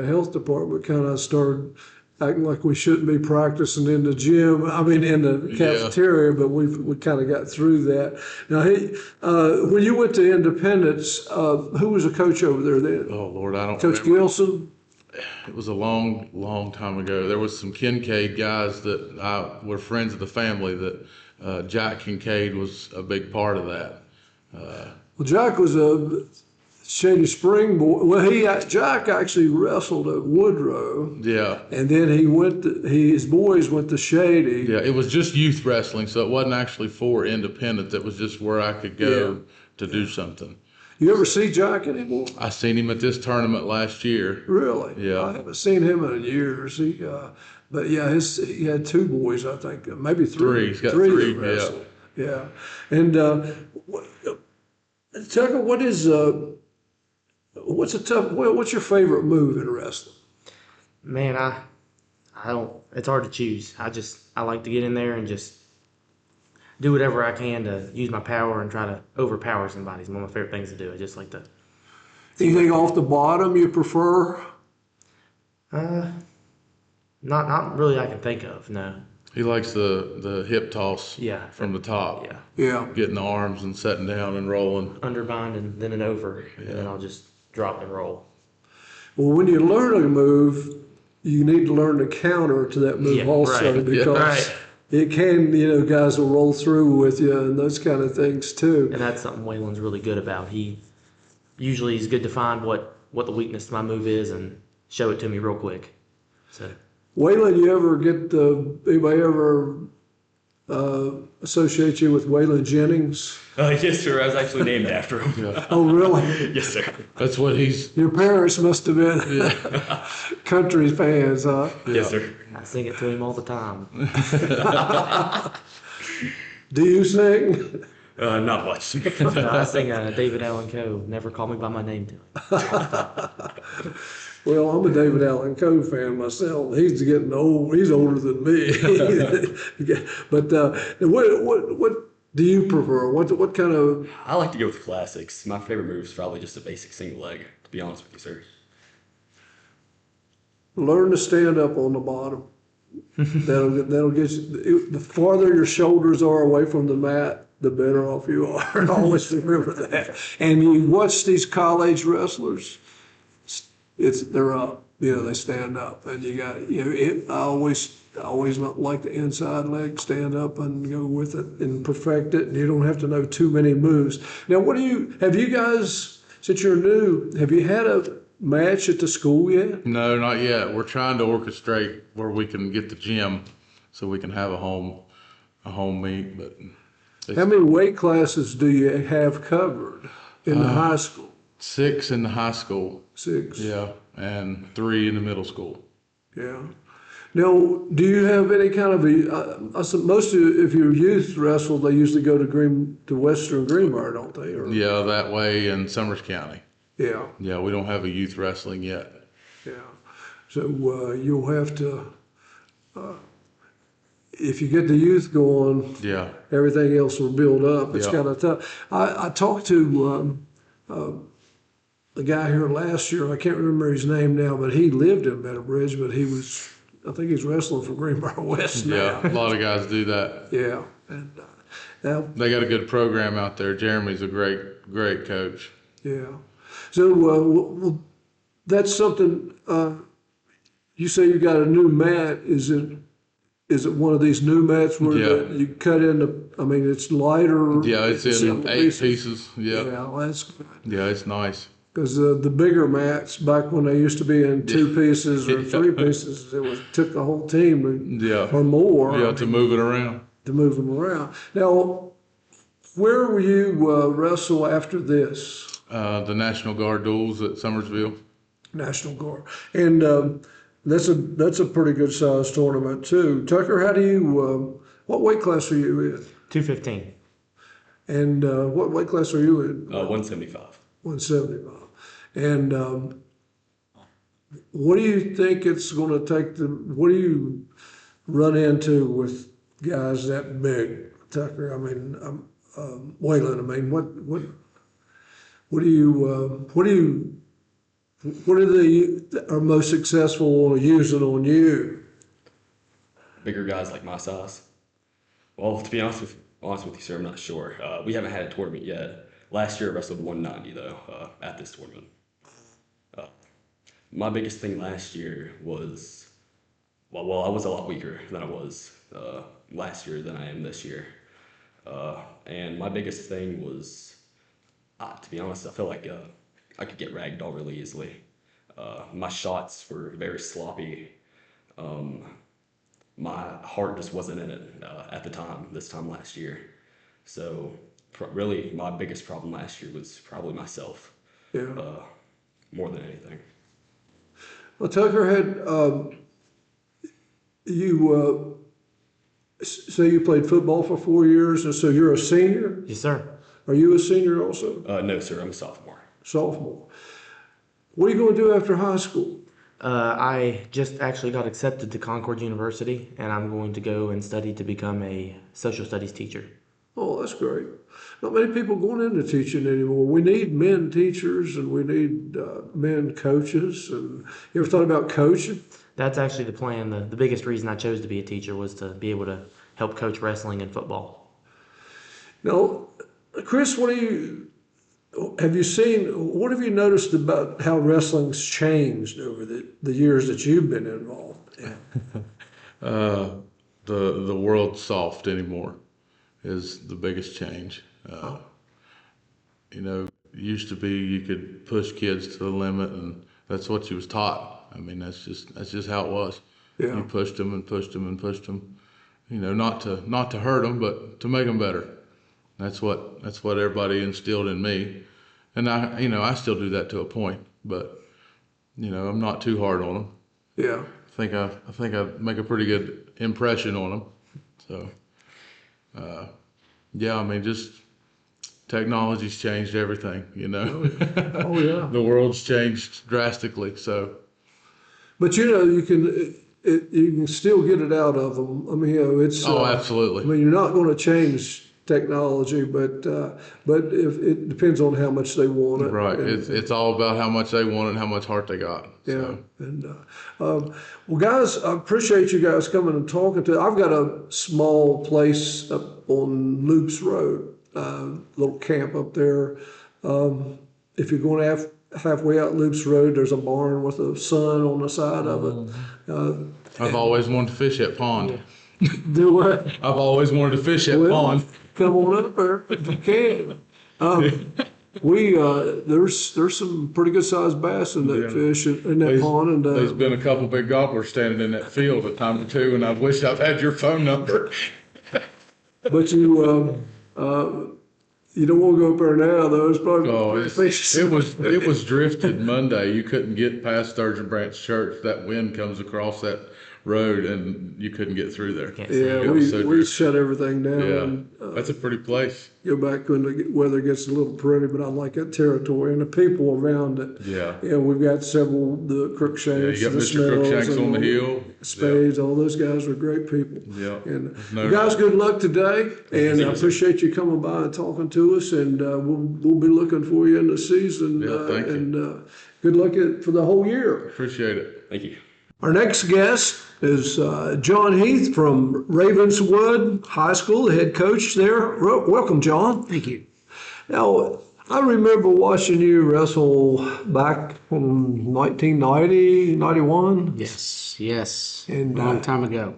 health department kind of started acting like we shouldn't be practicing in the gym. I mean, in the cafeteria, but we kind of got through that. Now, when you went to Independence, who was the coach over there then? Oh Lord, I don't. Coach remember. Gilson. It was a long, long time ago. There was some Kincaid guys that were friends of the family. That Jack Kincaid was a big part of that. Well, Jack was a Shady Spring boy. Well, Jack actually wrestled at Woodrow. Yeah. And then his boys went to Shady. Yeah, it was just youth wrestling, so it wasn't actually for independent. It was just where I could go to do something. You ever see Jack anymore? I seen him at this tournament last year. Really? Yeah. I haven't seen him in years. But yeah, he had 2 boys, I think, maybe 3. He's got 3. that wrestled. Yeah. And Tucker, what's your favorite move in wrestling? Man, I don't. It's hard to choose. I like to get in there and just do whatever I can to use my power and try to overpower somebody. It's one of my favorite things to do. I just like to. Anything off the bottom you prefer? Not really I can think of. No. He likes the hip toss. Yeah. From the top. Yeah. Yeah. Getting the arms and setting down and rolling. Underbind and then an over, and then I'll just drop and roll. Well, when you learn a move, you need to learn the counter to that move also, right. because it can, guys will roll through with you and those kind of things too. And that's something Waylon's really good about. He usually is good to find what the weakness to my move is and show it to me real quick. So. Waylon, you ever anybody ever associate you with Waylon Jennings? Yes, sir. I was actually named after him. Yeah. Oh, really? Yes, sir. That's what he's. Your parents must have been country fans, huh? Yes, sir. I sing it to him all the time. Do you sing? Not much. I sing David Allen Coe, Never Call Me By My Name to him. Well, I'm a David Allen Coe fan myself. He's getting old. He's older than me. But what do you prefer? What kind of? I like to go with classics. My favorite move is probably just a basic single leg, to be honest with you, sir. Learn to stand up on the bottom. That'll get you. The farther your shoulders are away from the mat, the better off you are. Always remember that. And you watch these college wrestlers. They're up, they stand up, and you got, I always like the inside leg, stand up and go with it and perfect it, and you don't have to know too many moves. Now, have you guys, since you're new, have you had a match at the school yet? No, not yet. We're trying to orchestrate where we can get the gym so we can have a home meet, but. How many weight classes do you have covered in the high school? 6 in the high school. 6. Yeah, and 3 in the middle school. Yeah. Now, do you have any kind of most of if your youth wrestle, they usually go to Western Greenbrier, don't they? Or? Yeah, that way in Summers County. Yeah. Yeah, we don't have a youth wrestling yet. Yeah. So you'll have to, if you get the youth going, everything else will build up. It's kind of tough. I talked to the guy here last year. I can't remember his name now, but he lived in Meadow Bridge, but I think he's wrestling for Greenbrier West now. Yeah, a lot of guys do that. Yeah. And now they got a good program out there. Jeremy's a great coach. Yeah. So well, that's something. You say you got a new mat. Is it is it one of these new mats where Yeah. you cut into? I mean, it's lighter. Yeah, it's in several 8 pieces. Yeah. Yeah, that's good. Yeah, it's nice. Because the bigger mats back when they used to be in 2 pieces or 3 pieces, took the whole team Yeah. or more. Yeah, to move it around. to move them around. Now, where will you wrestle after this? The National Guard duels at Summersville. National Guard, and that's a pretty good sized tournament too. Tucker, how do you? What weight class are you in? 215. And what weight class are you in? 175. 175. And what do you think it's going to take to? What do you run into with guys that big, Tucker? I mean, Waylon. I mean, what are they are most successful using on you? Bigger guys like my size. Well, to be honest with you, sir, I'm not sure. We haven't had a tournament yet. Last year I wrestled 190 though at this tournament. My biggest thing last year was, well, I was a lot weaker than I was last year than I am this year. And my biggest thing was, to be honest, I feel like I could get ragdolled really easily. My shots were very sloppy. My heart just wasn't in it at the time, this time last year. So really my biggest problem last year was probably myself, more than anything. Well, Tucker, had you say you played football for 4 years, and so you're a senior? Yes, sir. Are you a senior also? No, sir, I'm a sophomore. Sophomore. What are you going to do after high school? I just actually got accepted to Concord University, and I'm going to go and study to become a social studies teacher. Oh, that's great. Not many people going into teaching anymore. We need men teachers, and we need men coaches. And you ever thought about coaching? That's actually the plan. The biggest reason I chose to be a teacher was to be able to help coach wrestling and football. Now, Chris, what have you noticed about how wrestling's changed over the years that you've been involved in? The world's soft anymore is the biggest change. Used to be you could push kids to the limit, and that's what you was taught. I mean, that's just how it was. Yeah. You pushed them and pushed them and pushed them. Not to hurt them, but to make them better. That's what everybody instilled in me, and I still do that to a point. But I'm not too hard on them. Yeah. I think I make a pretty good impression on them. So, I mean, just technology's changed everything. Oh yeah. The world's changed drastically. So, But you can still get it out of them. I mean, it's. absolutely. I mean, you're not going to change technology, but if it depends on how much they want it. Right. It's all about how much they want and how much heart they got. Yeah. So. And well, guys, I appreciate you guys coming and talking to. I've got a small place up on Loops Road, little camp up there. If you're going halfway out Loops Road, there's a barn with a sun on the side of it. I've always wanted to fish that pond. Do what? I've always wanted to fish that pond. Come on up there if you can. There's some pretty good sized bass in that fish in that pond, and there's been a couple big gobblers standing in that field a time or two, and I wish I've had your phone number. But you don't want to go up there now, though. It's probably It was drifted Monday. You couldn't get past Sturgeon Branch Church. That wind comes across that road, and you couldn't get through there. Yeah, we shut everything down. Yeah, and, that's a pretty place. go back when the weather gets a little pretty, but I like that territory and the people around it. Yeah. We've got several, the Crookshanks, You got the Mr. Smells, Crookshanks and on the hill. Spades, all those guys are great people. Yeah. And No guys, doubt. good luck today, and I appreciate you coming by and talking to us, and we'll be looking for you in the season. Thank you. And good luck for the whole year. Appreciate it. Thank you. Our next guest is John Heath from Ravenswood High School, the head coach there. Welcome, John. Thank you. Now, I remember watching you wrestle back in 1990, 91. Yes. And, a long time ago.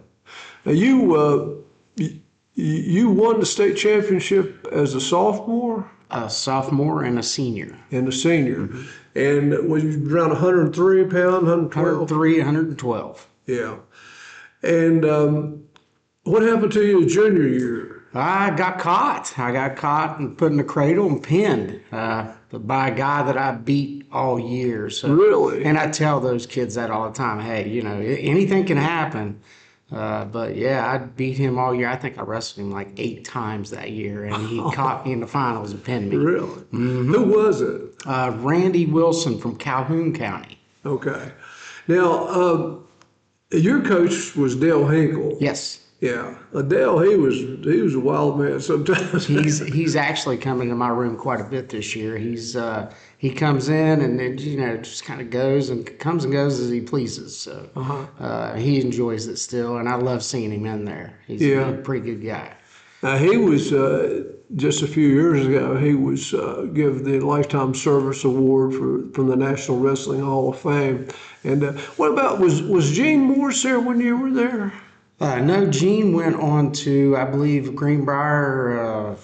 Now you won the state championship as a sophomore A sophomore and a senior. and a senior. And was you around 103 pound, 112? 103, 112. Yeah. And what happened to you junior year? I got caught. I got caught and put in the cradle and pinned by a guy that I beat all year. So, Really? and I tell those kids that all the time. Hey, anything can happen. But yeah, I beat him all year. I think I wrestled him like 8 times that year, and he caught me in the finals and pinned me. Really? Who was it? Randy Wilson from Calhoun County. Okay. Now, your coach was Dale Hinkle. Yes. Yeah. Dale, he was a wild man sometimes. He's actually coming to my room quite a bit this year. He comes in and then, just kind of goes and comes and goes as he pleases. So he enjoys it still, and I love seeing him in there. He's a pretty good guy. He was just a few years ago. He was given the Lifetime Service Award from the National Wrestling Hall of Fame. And what about was Gene Morse there when you were there? No, Gene went on to, I believe, Greenbrier.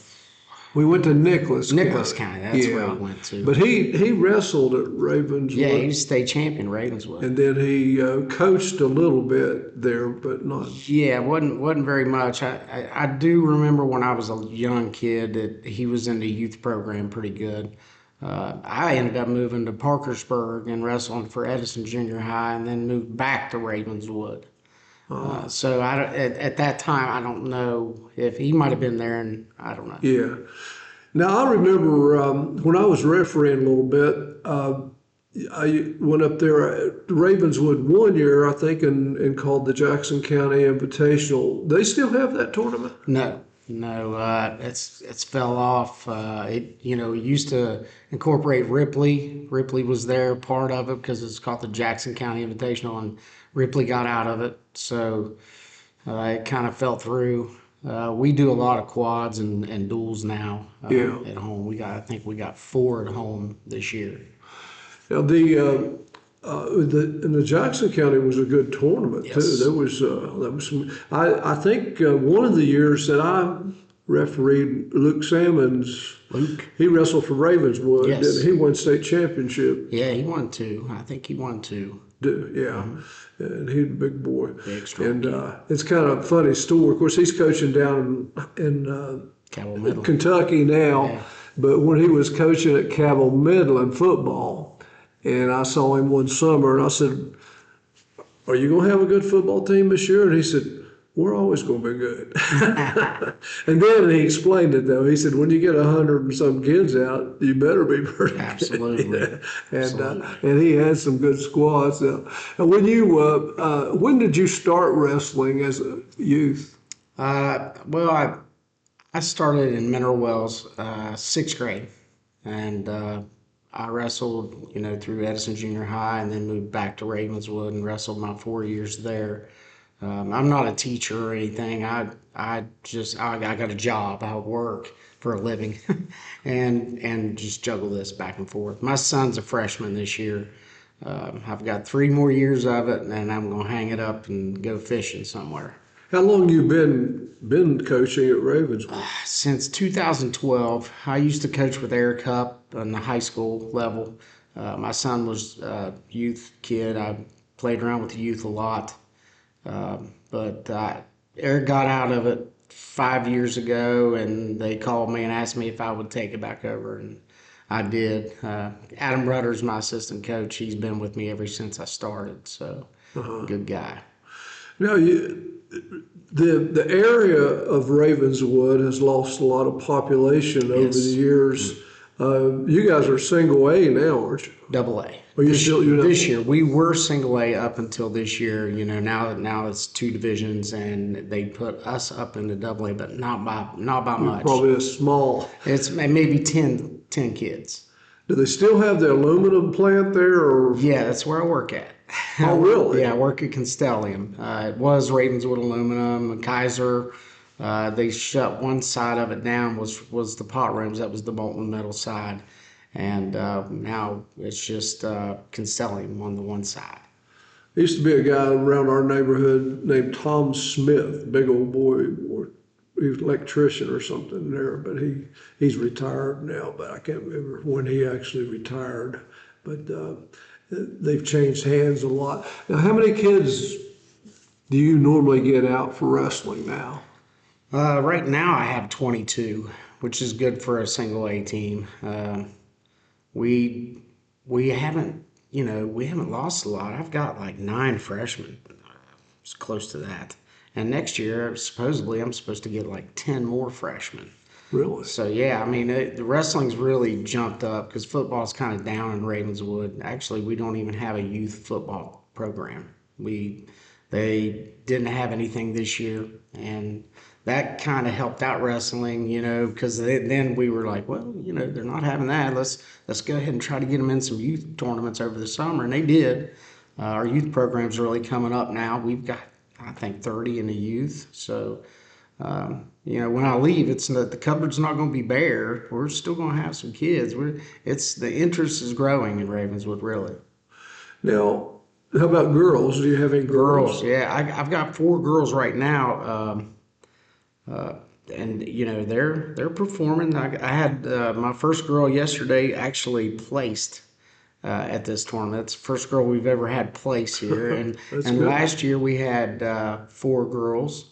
We went to Nicholas County. That's where he went to. But he wrestled at Ravenswood. Yeah, he was state champion Ravenswood. And then he coached a little bit there, but not. Yeah, wasn't very much. I do remember when I was a young kid that he was in the youth program pretty good. I ended up moving to Parkersburg and wrestling for Edison Junior High, and then moved back to Ravenswood. So at that time, I don't know if he might have been there, and I don't know. Yeah. Now, I remember when I was refereeing a little bit, I went up there at Ravenswood one year, I think, and called the Jackson County Invitational. They still have that tournament? No, it's fell off. It used to incorporate Ripley. Ripley was there, part of it, because it's called the Jackson County Invitational, and Ripley got out of it, so it kind of fell through. We do a lot of quads and duels now at home. I think we got 4 at home this year. Now the Jackson County was a good tournament too. There was some. I think one of the years that I refereed, Luke Salmons. He wrestled for Ravenswood. Yes. And he won state championship. Yeah, he won 2. I think he won 2. Yeah. And he's a big boy. Big, strong. And it's kind of a funny story. Of course, he's coaching down in Cabell Midland, Kentucky now. Yeah. But when he was coaching at Cabell Midland football, and I saw him one summer, and I said, "Are you going to have a good football team this year?" And he said, "We're always going to be good." And then he explained it, though. He said, when you get 100 and some kids out, you better be pretty Absolutely. good. Yeah. And he had some good squads. And when did you start wrestling as a youth? Well, I started in Mineral Wells, 6th grade, and I wrestled, through Edison Junior High, and then moved back to Ravenswood and wrestled my 4 years there. I'm not a teacher or anything. I got a job. I work for a living, and just juggle this back and forth. My son's a freshman this year. I've got 3 more years of it, and I'm gonna hang it up and go fishing somewhere. How long you been coaching at Ravenswood? Since 2012. I used to coach with Eric Hupp on the high school level. My son was a youth kid. I played around with the youth a lot. But Eric got out of it 5 years ago, and they called me and asked me if I would take it back over, and I did. Adam Rutter's my assistant coach. He's been with me ever since I started, so good guy. Now, the area of Ravenswood has lost a lot of population over the years. You guys are single A now, aren't you? Double A. Are you This year we were single A up until this year. Now it's 2 divisions, and they put us up into double A, but not by much. Probably a small. It's maybe 10 kids. Do they still have the aluminum plant there, or? Yeah, that's where I work at. Oh, really? Yeah, I work at Constellium. It was Ravenswood Aluminum, Kaiser. They shut one side of it down, was the pot rooms. That was the molten metal side. And now it's just Constellium on the one side. There used to be a guy around our neighborhood named Tom Smith, big old boy. He was an electrician or something there, but he's retired now. But I can't remember when he actually retired. But they've changed hands a lot. Now, how many kids do you normally get out for wrestling now? Right now I have 22, which is good for a single A team. We haven't, we haven't lost a lot. I've got like 9 freshmen. It's close to that. And next year, supposedly, I'm supposed to get like 10 more freshmen. Really? So, yeah, I mean, the wrestling's really jumped up because football's kind of down in Ravenswood. Actually, we don't even have a youth football program. They didn't have anything this year, and that kind of helped out wrestling, because then we were like, well, they're not having that. Let's go ahead and try to get them in some youth tournaments over the summer, and they did. Our youth program's really coming up now. We've got, I think, 30 in the youth. So, when I leave, the cupboard's not going to be bare. We're still going to have some kids. The interest is growing in Ravenswood, really. Now, how about girls? Do you have any girls? Yeah, I've got 4 girls right now. And they're performing. I had my first girl yesterday actually placed at this tournament. It's the first girl we've ever had place here. And last year we had 4 girls,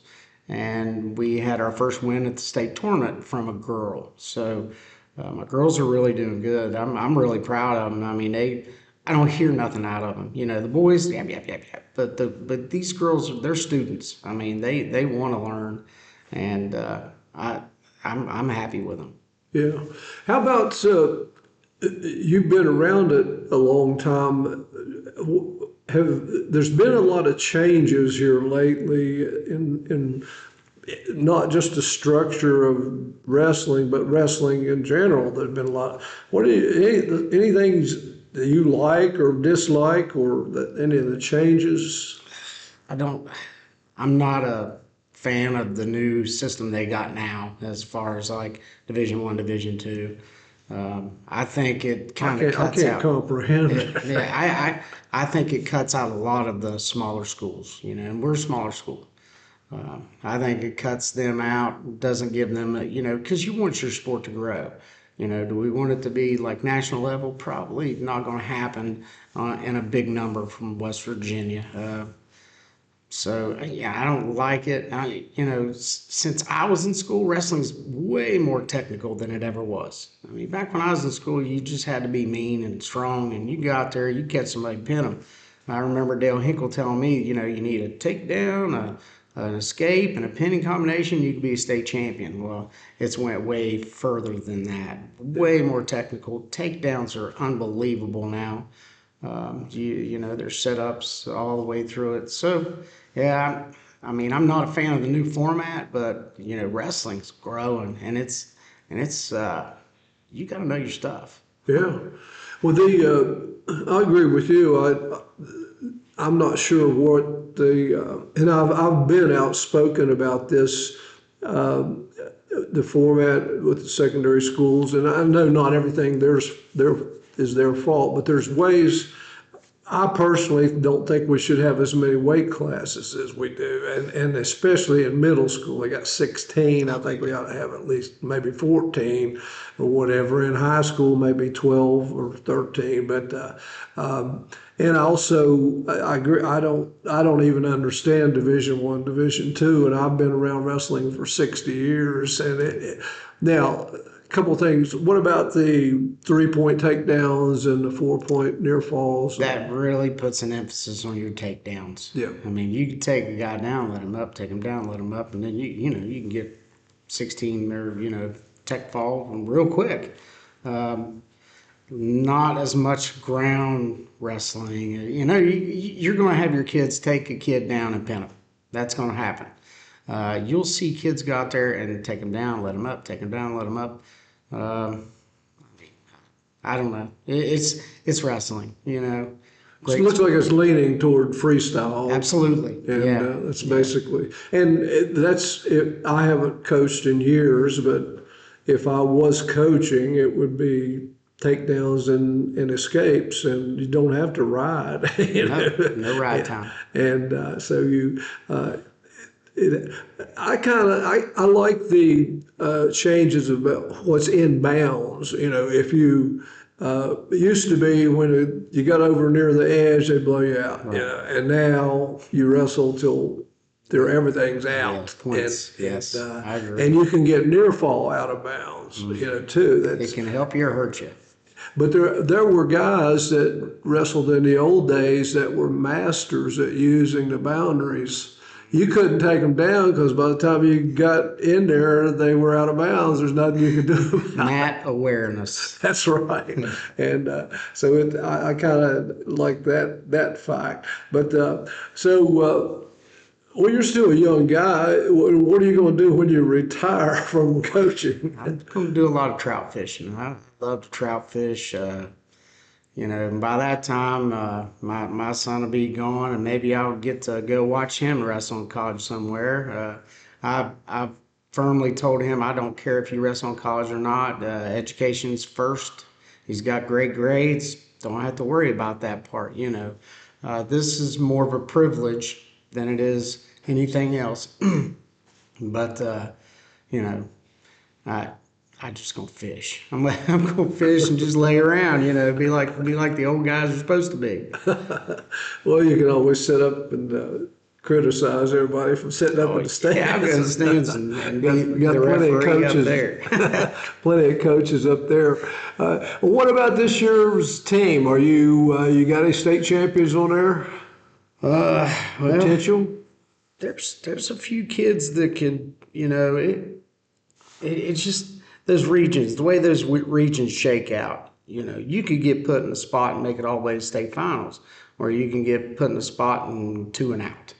and we had our first win at the state tournament from a girl. So my girls are really doing good. I'm really proud of them. I mean, I don't hear nothing out of them. The boys, yeah. But these girls, they're students. I mean, they want to learn. And I'm happy with them. Yeah. How about you've been around it a long time? There's been a lot of changes here lately in not just the structure of wrestling, but wrestling in general. There's been a lot. Any things that you like or dislike, or any of the changes? I'm not a fan of the new system they got now as far as like Division I, Division II. I think it kind of cuts out. I can't comprehend it. Yeah, I think it cuts out a lot of the smaller schools, and we're a smaller school. I think it cuts them out, doesn't give them, because you want your sport to grow. Do we want it to be like national level? Probably not going to happen in a big number from West Virginia. So, yeah, I don't like it. Since I was in school, wrestling's way more technical than it ever was. I mean, back when I was in school, you just had to be mean and strong, and you go out there, you catch somebody, pin them. I remember Dale Hinkle telling me, you need a takedown, an escape, and a pinning combination, you could be a state champion. Well, it's went way further than that. Way more technical. Takedowns are unbelievable now. There's setups all the way through it. So, yeah, I mean, I'm not a fan of the new format, but wrestling's growing, and it's you got to know your stuff. Yeah, well, I agree with you. I'm not sure what and I've been outspoken about this, the format with the secondary schools, and I know not everything is their fault, but there's ways. I personally don't think we should have as many weight classes as we do, and especially in middle school. They got 16. I think we ought to have at least maybe 14 or whatever. In high school, maybe 12 or 13. But and also, I agree. I don't even understand Division I, Division II, and I've been around wrestling for 60 years. And now, couple things. What about the 3-point takedowns and the 4-point near falls? That really puts an emphasis on your takedowns. Yeah. I mean, you can take a guy down, let him up, take him down, let him up, and then you can get 16 or tech fall real quick. Not as much ground wrestling. You're going to have your kids take a kid down and pin him. That's going to happen. You'll see kids go out there and take them down, let them up, take them down, let them up. I don't know. It's wrestling, So it looks like it's leaning toward freestyle. Absolutely. And that's basically, and that's it. I haven't coached in years, but if I was coaching, it would be takedowns and escapes, and you don't have to ride. No ride time. And so you. I like the changes about what's in bounds. If you it used to be when you got over near the edge, they blow you out. Right. And now you wrestle till everything's out. Yeah, points. Yes, I agree. And you can get near fall out of bounds. Too. It can help you or hurt you. But there were guys that wrestled in the old days that were masters at using the boundaries. You couldn't take them down because by the time you got in there, they were out of bounds. There's nothing you could do about it. Mat awareness. That's right. And so I kind of like that fact. But well, you're still a young guy. What are you going to do when you retire from coaching? I'm going to do a lot of trout fishing. I love to trout fish. And by that time, my son will be gone, and maybe I'll get to go watch him wrestle in college somewhere. I've firmly told him I don't care if you wrestle in college or not. Education's first. He's got great grades. Don't have to worry about that part. This is more of a privilege than it is anything else. But I just gonna fish. I'm gonna fish and just lay around, be like the old guys are supposed to be. Well, you can always sit up and criticize everybody from sitting up in the stands. Yeah, I'll go to the stands and be got the plenty of referee coaches up there. Plenty of coaches up there. What about this year's team? Are you got any state champions on there? Potential? There's a few kids that could, it's just those regions, the way those regions shake out. You could get put in a spot and make it all the way to state finals, or you can get put in a spot and 2 and out.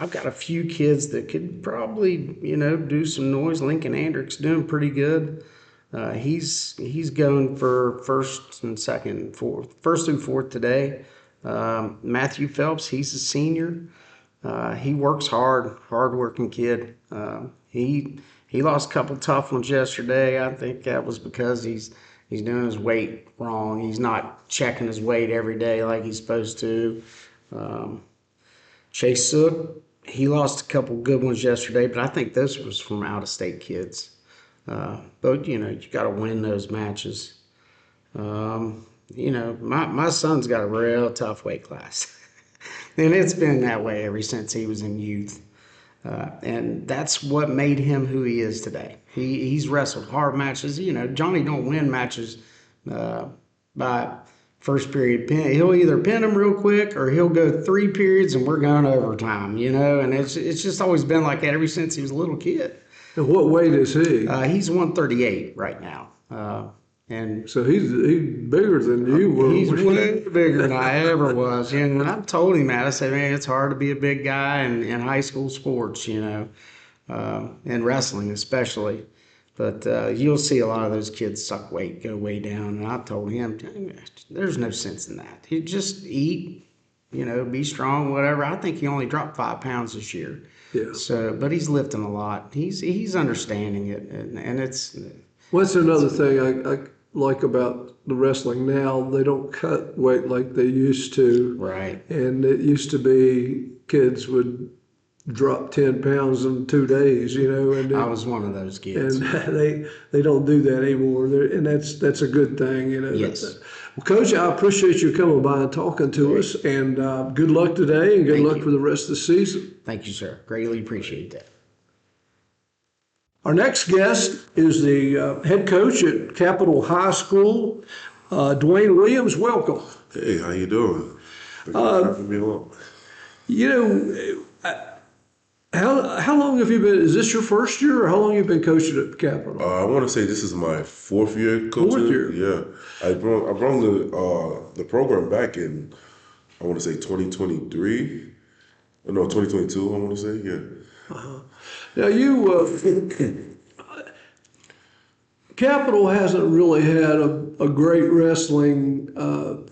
I've got a few kids that could probably, do some noise. Lincoln Andrick's doing pretty good. He's going for first and second, first through fourth today. Matthew Phelps, he's a senior. He works hard-working kid. He lost a couple tough ones yesterday. I think that was because he's doing his weight wrong. He's not checking his weight every day like he's supposed to. Chase Sook, he lost a couple good ones yesterday, but I think this was from out-of-state kids. But you got to win those matches. My son's got a real tough weight class. And it's been that way ever since he was in youth. And that's what made him who he is today. He's wrestled hard matches. Johnny don't win matches by first period pin. He'll either pin them real quick or he'll go 3 periods and we're going overtime, and it's just always been like that ever since he was a little kid. And what weight is he? He's 138 right now. And so he's bigger than you were. He's way bigger than I ever was. And I've told him that. I said, man, it's hard to be a big guy in high school sports, and wrestling especially. But you'll see a lot of those kids suck weight, go way down. And I told him, there's no sense in that. You just eat, be strong, whatever. I think he only dropped 5 pounds this year. Yeah. So, but he's lifting a lot. He's understanding it, and it's. What's another thing I like about the wrestling now? They don't cut weight like they used to. Right. And it used to be kids would drop 10 pounds in 2 days, And I was one of those kids. And they don't do that anymore. And that's a good thing, Yes. Well, Coach, I appreciate you coming by and talking to us. And good luck today, and good luck for the rest of the season. Thank you, sir. Greatly appreciate that. Our next guest is the head coach at Capitol High School, Dwayne Williams. Welcome. Hey, how you doing? Having me on. How long have you been? Is this your first year, or how long have you been coaching at Capitol? I want to say this is my 4th year coaching. 4th year. Yeah, I brought the program back in, I want to say 2023. No, 2022. I want to say, yeah. Uh-huh. Now Capitol hasn't really had a great wrestling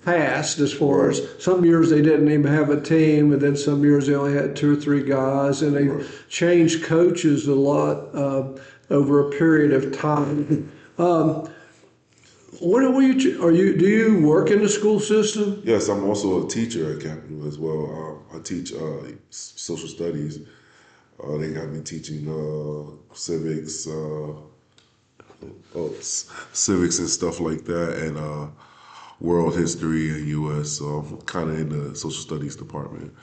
past, as far as some years they didn't even have a team, and then some years they only had 2 or 3 guys, and they changed coaches a lot over a period of time. What are you? Do you work in the school system? Yes, I'm also a teacher at Capital as well. I teach social studies. They got me teaching civics, civics and stuff like that, and world history and U.S. So I'm kind of in the social studies department.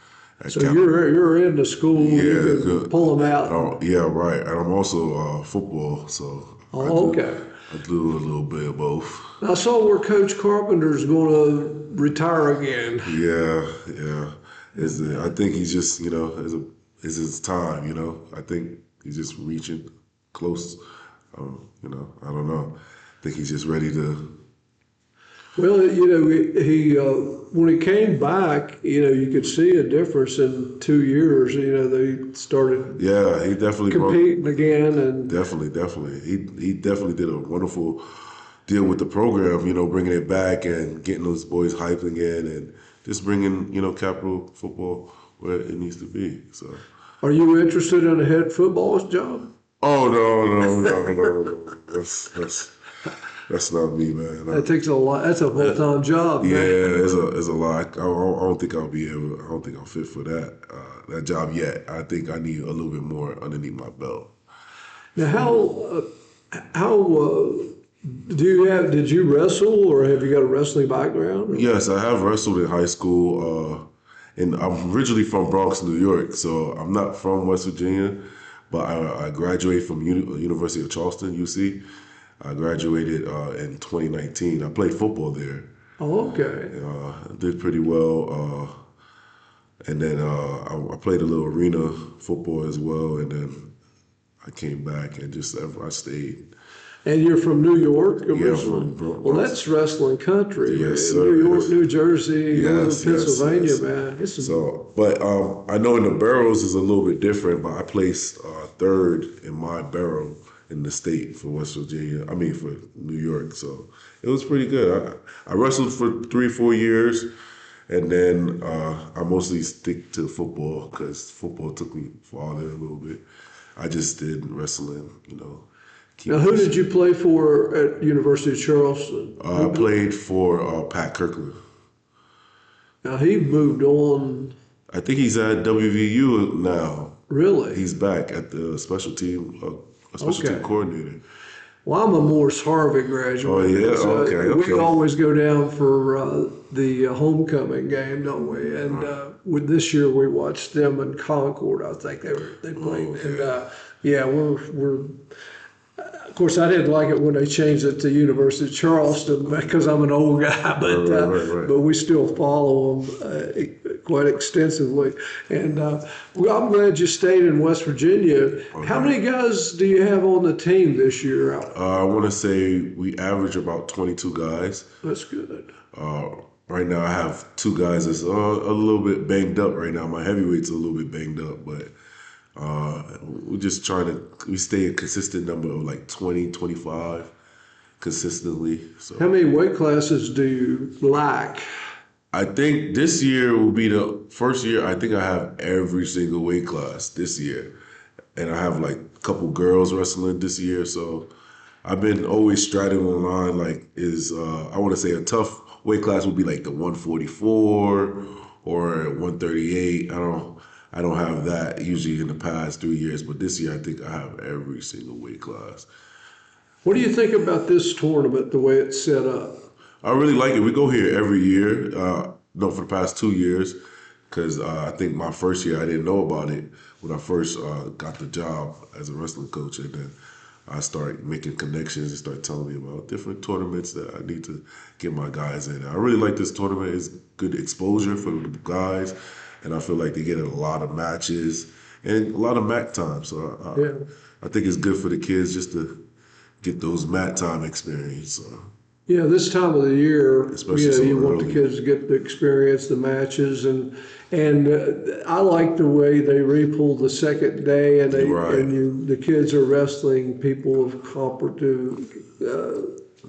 So you're in the school. Yeah, you can pull them out. Yeah, right. And I'm also football, so okay. I do a little bit of both. I saw where Coach Carpenter's going to retire again. Yeah. I think he's just, it's his time, I think he's just reaching close, I don't know. I think he's just ready to. Well, he when he came back, you could see a difference in 2 years. They started. Yeah, he definitely competing again, and definitely, he definitely did a wonderful deal with the program. Bringing it back and getting those boys hyped again, and just bringing Capital football where it needs to be. So, are you interested in a head football job? Oh no. That's not me, man. That takes a lot. That's a full-time job. Yeah, man. it's a lot. I don't think I'll be able. I don't think I'm fit for that job yet. I think I need a little bit more underneath my belt. Now, did you wrestle, or have you got a wrestling background? Yes, I have wrestled in high school, and I'm originally from Bronx, New York, so I'm not from West Virginia, but I graduated from University of Charleston, UC. I graduated in 2019. I played football there. Oh, okay. Did pretty well. And then I played a little arena football as well. And then I came back and I stayed. And you're from New York? Yeah, from Bronx. Well, that's wrestling country. Yes, man. sir. New York, New Jersey, Pennsylvania, yes. man. But I know in the barrels is a little bit different, but I placed third in my barrel in the state for West Virginia. For New York. So it was pretty good. I wrestled for 3-4 years, and then I mostly stick to football because football took me farther a little bit. I just did wrestling, Now, who did you play for at University of Charleston? I played for Pat Kirkland. Now, he moved on. I think he's at WVU now. Really? He's back at the special team coordinator. Well, I'm a Morris Harvey graduate. Oh, yeah? Okay. We always go down for the homecoming game, don't we? And with this year, we watched them in Concord. I think they played. Okay. And we're. Of course, I didn't like it when they changed it to University of Charleston because I'm an old guy, but we still follow them quite extensively. And I'm glad you stayed in West Virginia. Okay. How many guys do you have on the team this year? I want to say we average about 22 guys. That's good. Right now, I have 2 guys that's a little bit banged up right now. My heavyweight's a little bit banged up, but we're just we stay a consistent number of like 20, 25 consistently. So how many weight classes do you like? I think this year will be the first year I think I have every single weight class this year. And I have like a couple girls wrestling this year. So I've been always straddling the line I want to say a tough weight class would be like the 144 or 138. I don't have that usually in the past 3 years, but this year I think I have every single weight class. What do you think about this tournament, the way it's set up? I really like it. We go here every year, for the past 2 years, because I think my first year I didn't know about it when I first got the job as a wrestling coach, and then I started making connections and started telling me about different tournaments that I need to get my guys in. I really like this tournament. It's good exposure for the guys. And I feel like they get a lot of matches and a lot of mat time. So I think it's good for the kids just to get those mat time experience. So. Yeah, this time of the year, especially you want the kids to get the experience, the matches, and I like the way they repull the second day, and the kids are wrestling people of comparative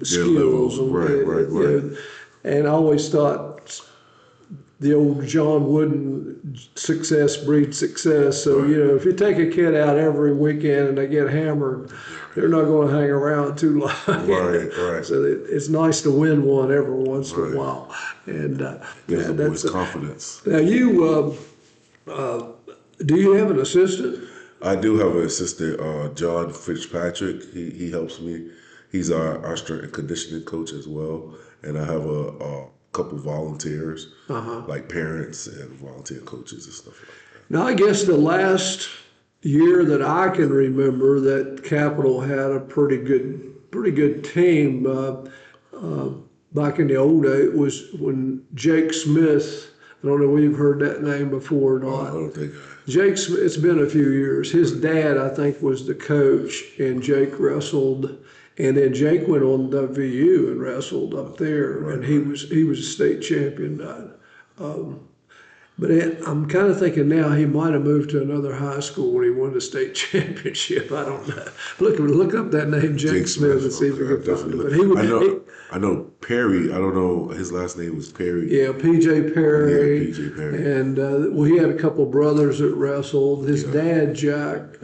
skills. Right. And I always thought the old John Wooden success breeds success. So, you know, if you take a kid out every weekend and they get hammered, they're not going to hang around too long. Right. So it's nice to win one every once in a while. And Gives the boys confidence. Now you, do you have an assistant? I do have an assistant, John Fitzpatrick. He helps me. He's our strength and conditioning coach as well. And I have a couple volunteers, like parents and volunteer coaches and stuff like that. Now, I guess the last year that I can remember that Capital had a pretty good team. Back in the old days, it was when Jake Smith. I don't know if you've heard that name before or not. I don't think. Jake Smith, it's been a few years. His dad, I think, was the coach, and Jake wrestled. And then Jake went on WVU and wrestled up there, and he was a state champion. But I'm kind of thinking now he might have moved to another high school when he won the state championship. I don't know. Look up that name, Jake Smith, and see if you can find him. But I know Perry. I don't know, his last name was Perry. Yeah, PJ Perry. Yeah, PJ Perry. And well, he had a couple of brothers that wrestled. His dad, Jack,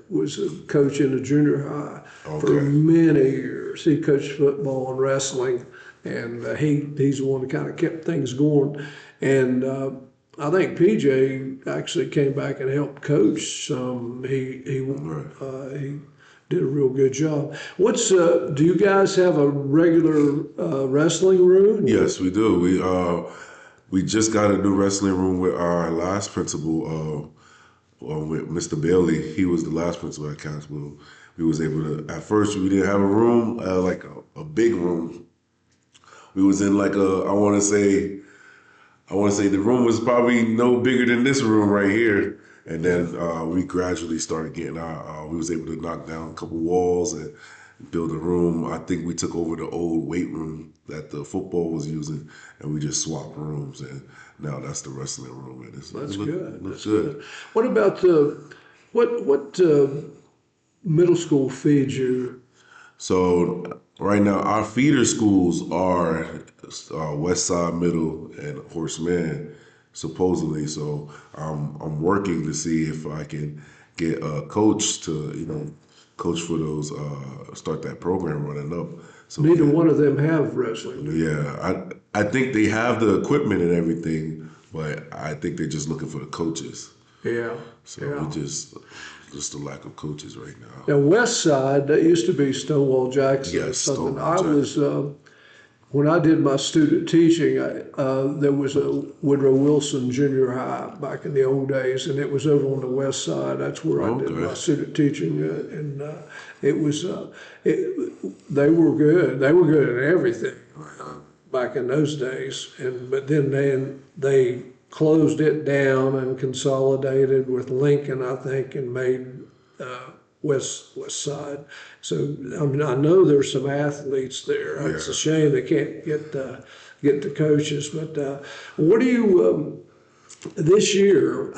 was a coach in the junior high for many years. He coached football and wrestling, and he's the one that kind of kept things going. And I think PJ actually came back and helped coach some. He did a real good job. Do you guys have a regular wrestling room? Yes, we do. We just got a new wrestling room with our last principal, with Mr. Bailey. He was the last principal at Capital. We was able to. At first, we didn't have a room, like a big room. We was in like I want to say the room was probably no bigger than this room right here. And then we gradually started getting we was able to knock down a couple walls and build a room. I think we took over the old weight room that the football was using, and we just swapped rooms. And now that's the wrestling room. And That's good. Looks good. What about what middle school feeds you? So right now, our feeder schools are West Side Middle and Horseman, supposedly. So I'm working to see if I can get a coach to coach for those, start that program running up. So neither one of them have wrestling. Yeah, I think they have the equipment and everything, but I think they're just looking for the coaches. Yeah. So we just a lack of coaches right now. Now, West Side, that used to be Stonewall Jackson. Yes, something. Stonewall Jackson. When I did my student teaching, there was a Woodrow Wilson Junior High back in the old days, and it was over on the west side. That's where I did my student teaching, and it was they were good. They were good at everything back in those days, but then they closed it down and consolidated with Lincoln, I think, and made West Side. So I mean, I know there's some athletes there. Yeah. It's a shame they can't get the coaches. But what do you this year?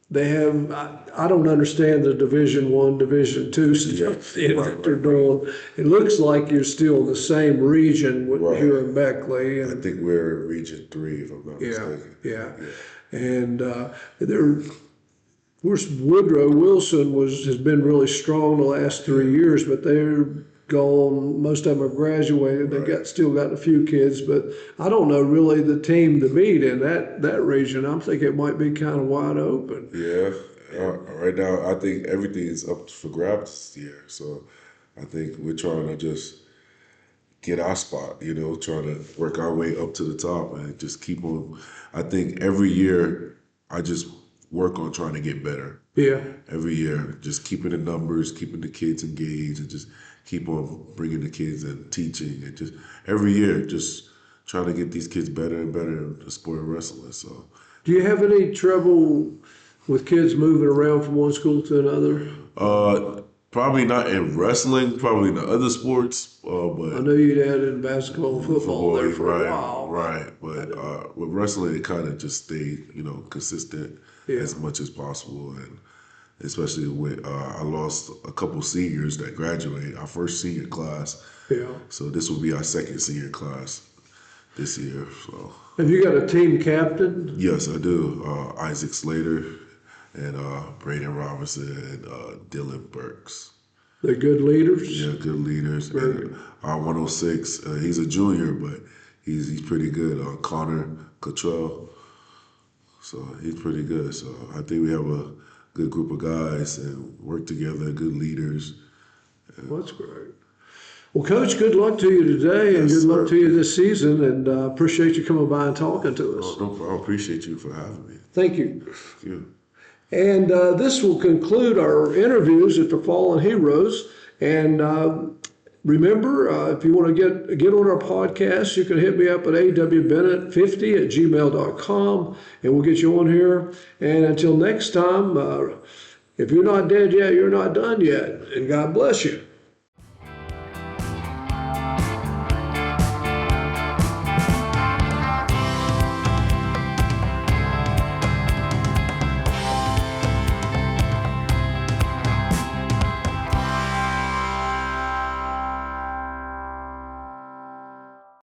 They have. I don't understand the Division I, Division II stuff that they're doing. It looks like you're still in the same region here in Beckley. And I think we're Region 3, if I'm not mistaken. Yeah. And of course, Woodrow Wilson has been really strong the last 3 years, but they're gone. Most of them have graduated. They still got a few kids, but I don't know really the team to beat in that region. I'm thinking it might be kind of wide open. Yeah. Right now, I think everything is up for grabs this year. So I think we're trying to just get our spot, trying to work our way up to the top and just keep on. I think every year I just work on trying to get better. Yeah. Every year, just keeping the numbers, keeping the kids engaged, and just keep on bringing the kids and teaching, and just every year, just trying to get these kids better and better in the sport of wrestling. So, do you have any trouble with kids moving around from one school to another? Probably not in wrestling, probably in the other sports. But I know you had in basketball and football there for a while. Right. But with wrestling, it kind of just stayed, consistent as much as possible. And especially with, I lost a couple seniors that graduated, our first senior class. Yeah. So this will be our second senior class this year. So Have you got a team captain? Yes, I do. Isaac Slater and Braden Robinson and Dylan Burks. They're good leaders? Yeah, good leaders. Very And our 106, he's a junior, but he's pretty good. Connor Cottrell. So he's pretty good. So I think we have a good group of guys and work together, good leaders. Well, that's great. Well, Coach, good luck to you today, and Yes, good luck sir. to you this season, and appreciate you coming by and talking to us. No problem. I appreciate you for having me. Thank you. Thank you. And this will conclude our interviews at the Fallen Heroes. And remember, if you want to get on our podcast, you can hit me up at awbennett50@gmail.com, and we'll get you on here. And until next time, if you're not dead yet, you're not done yet. And God bless you.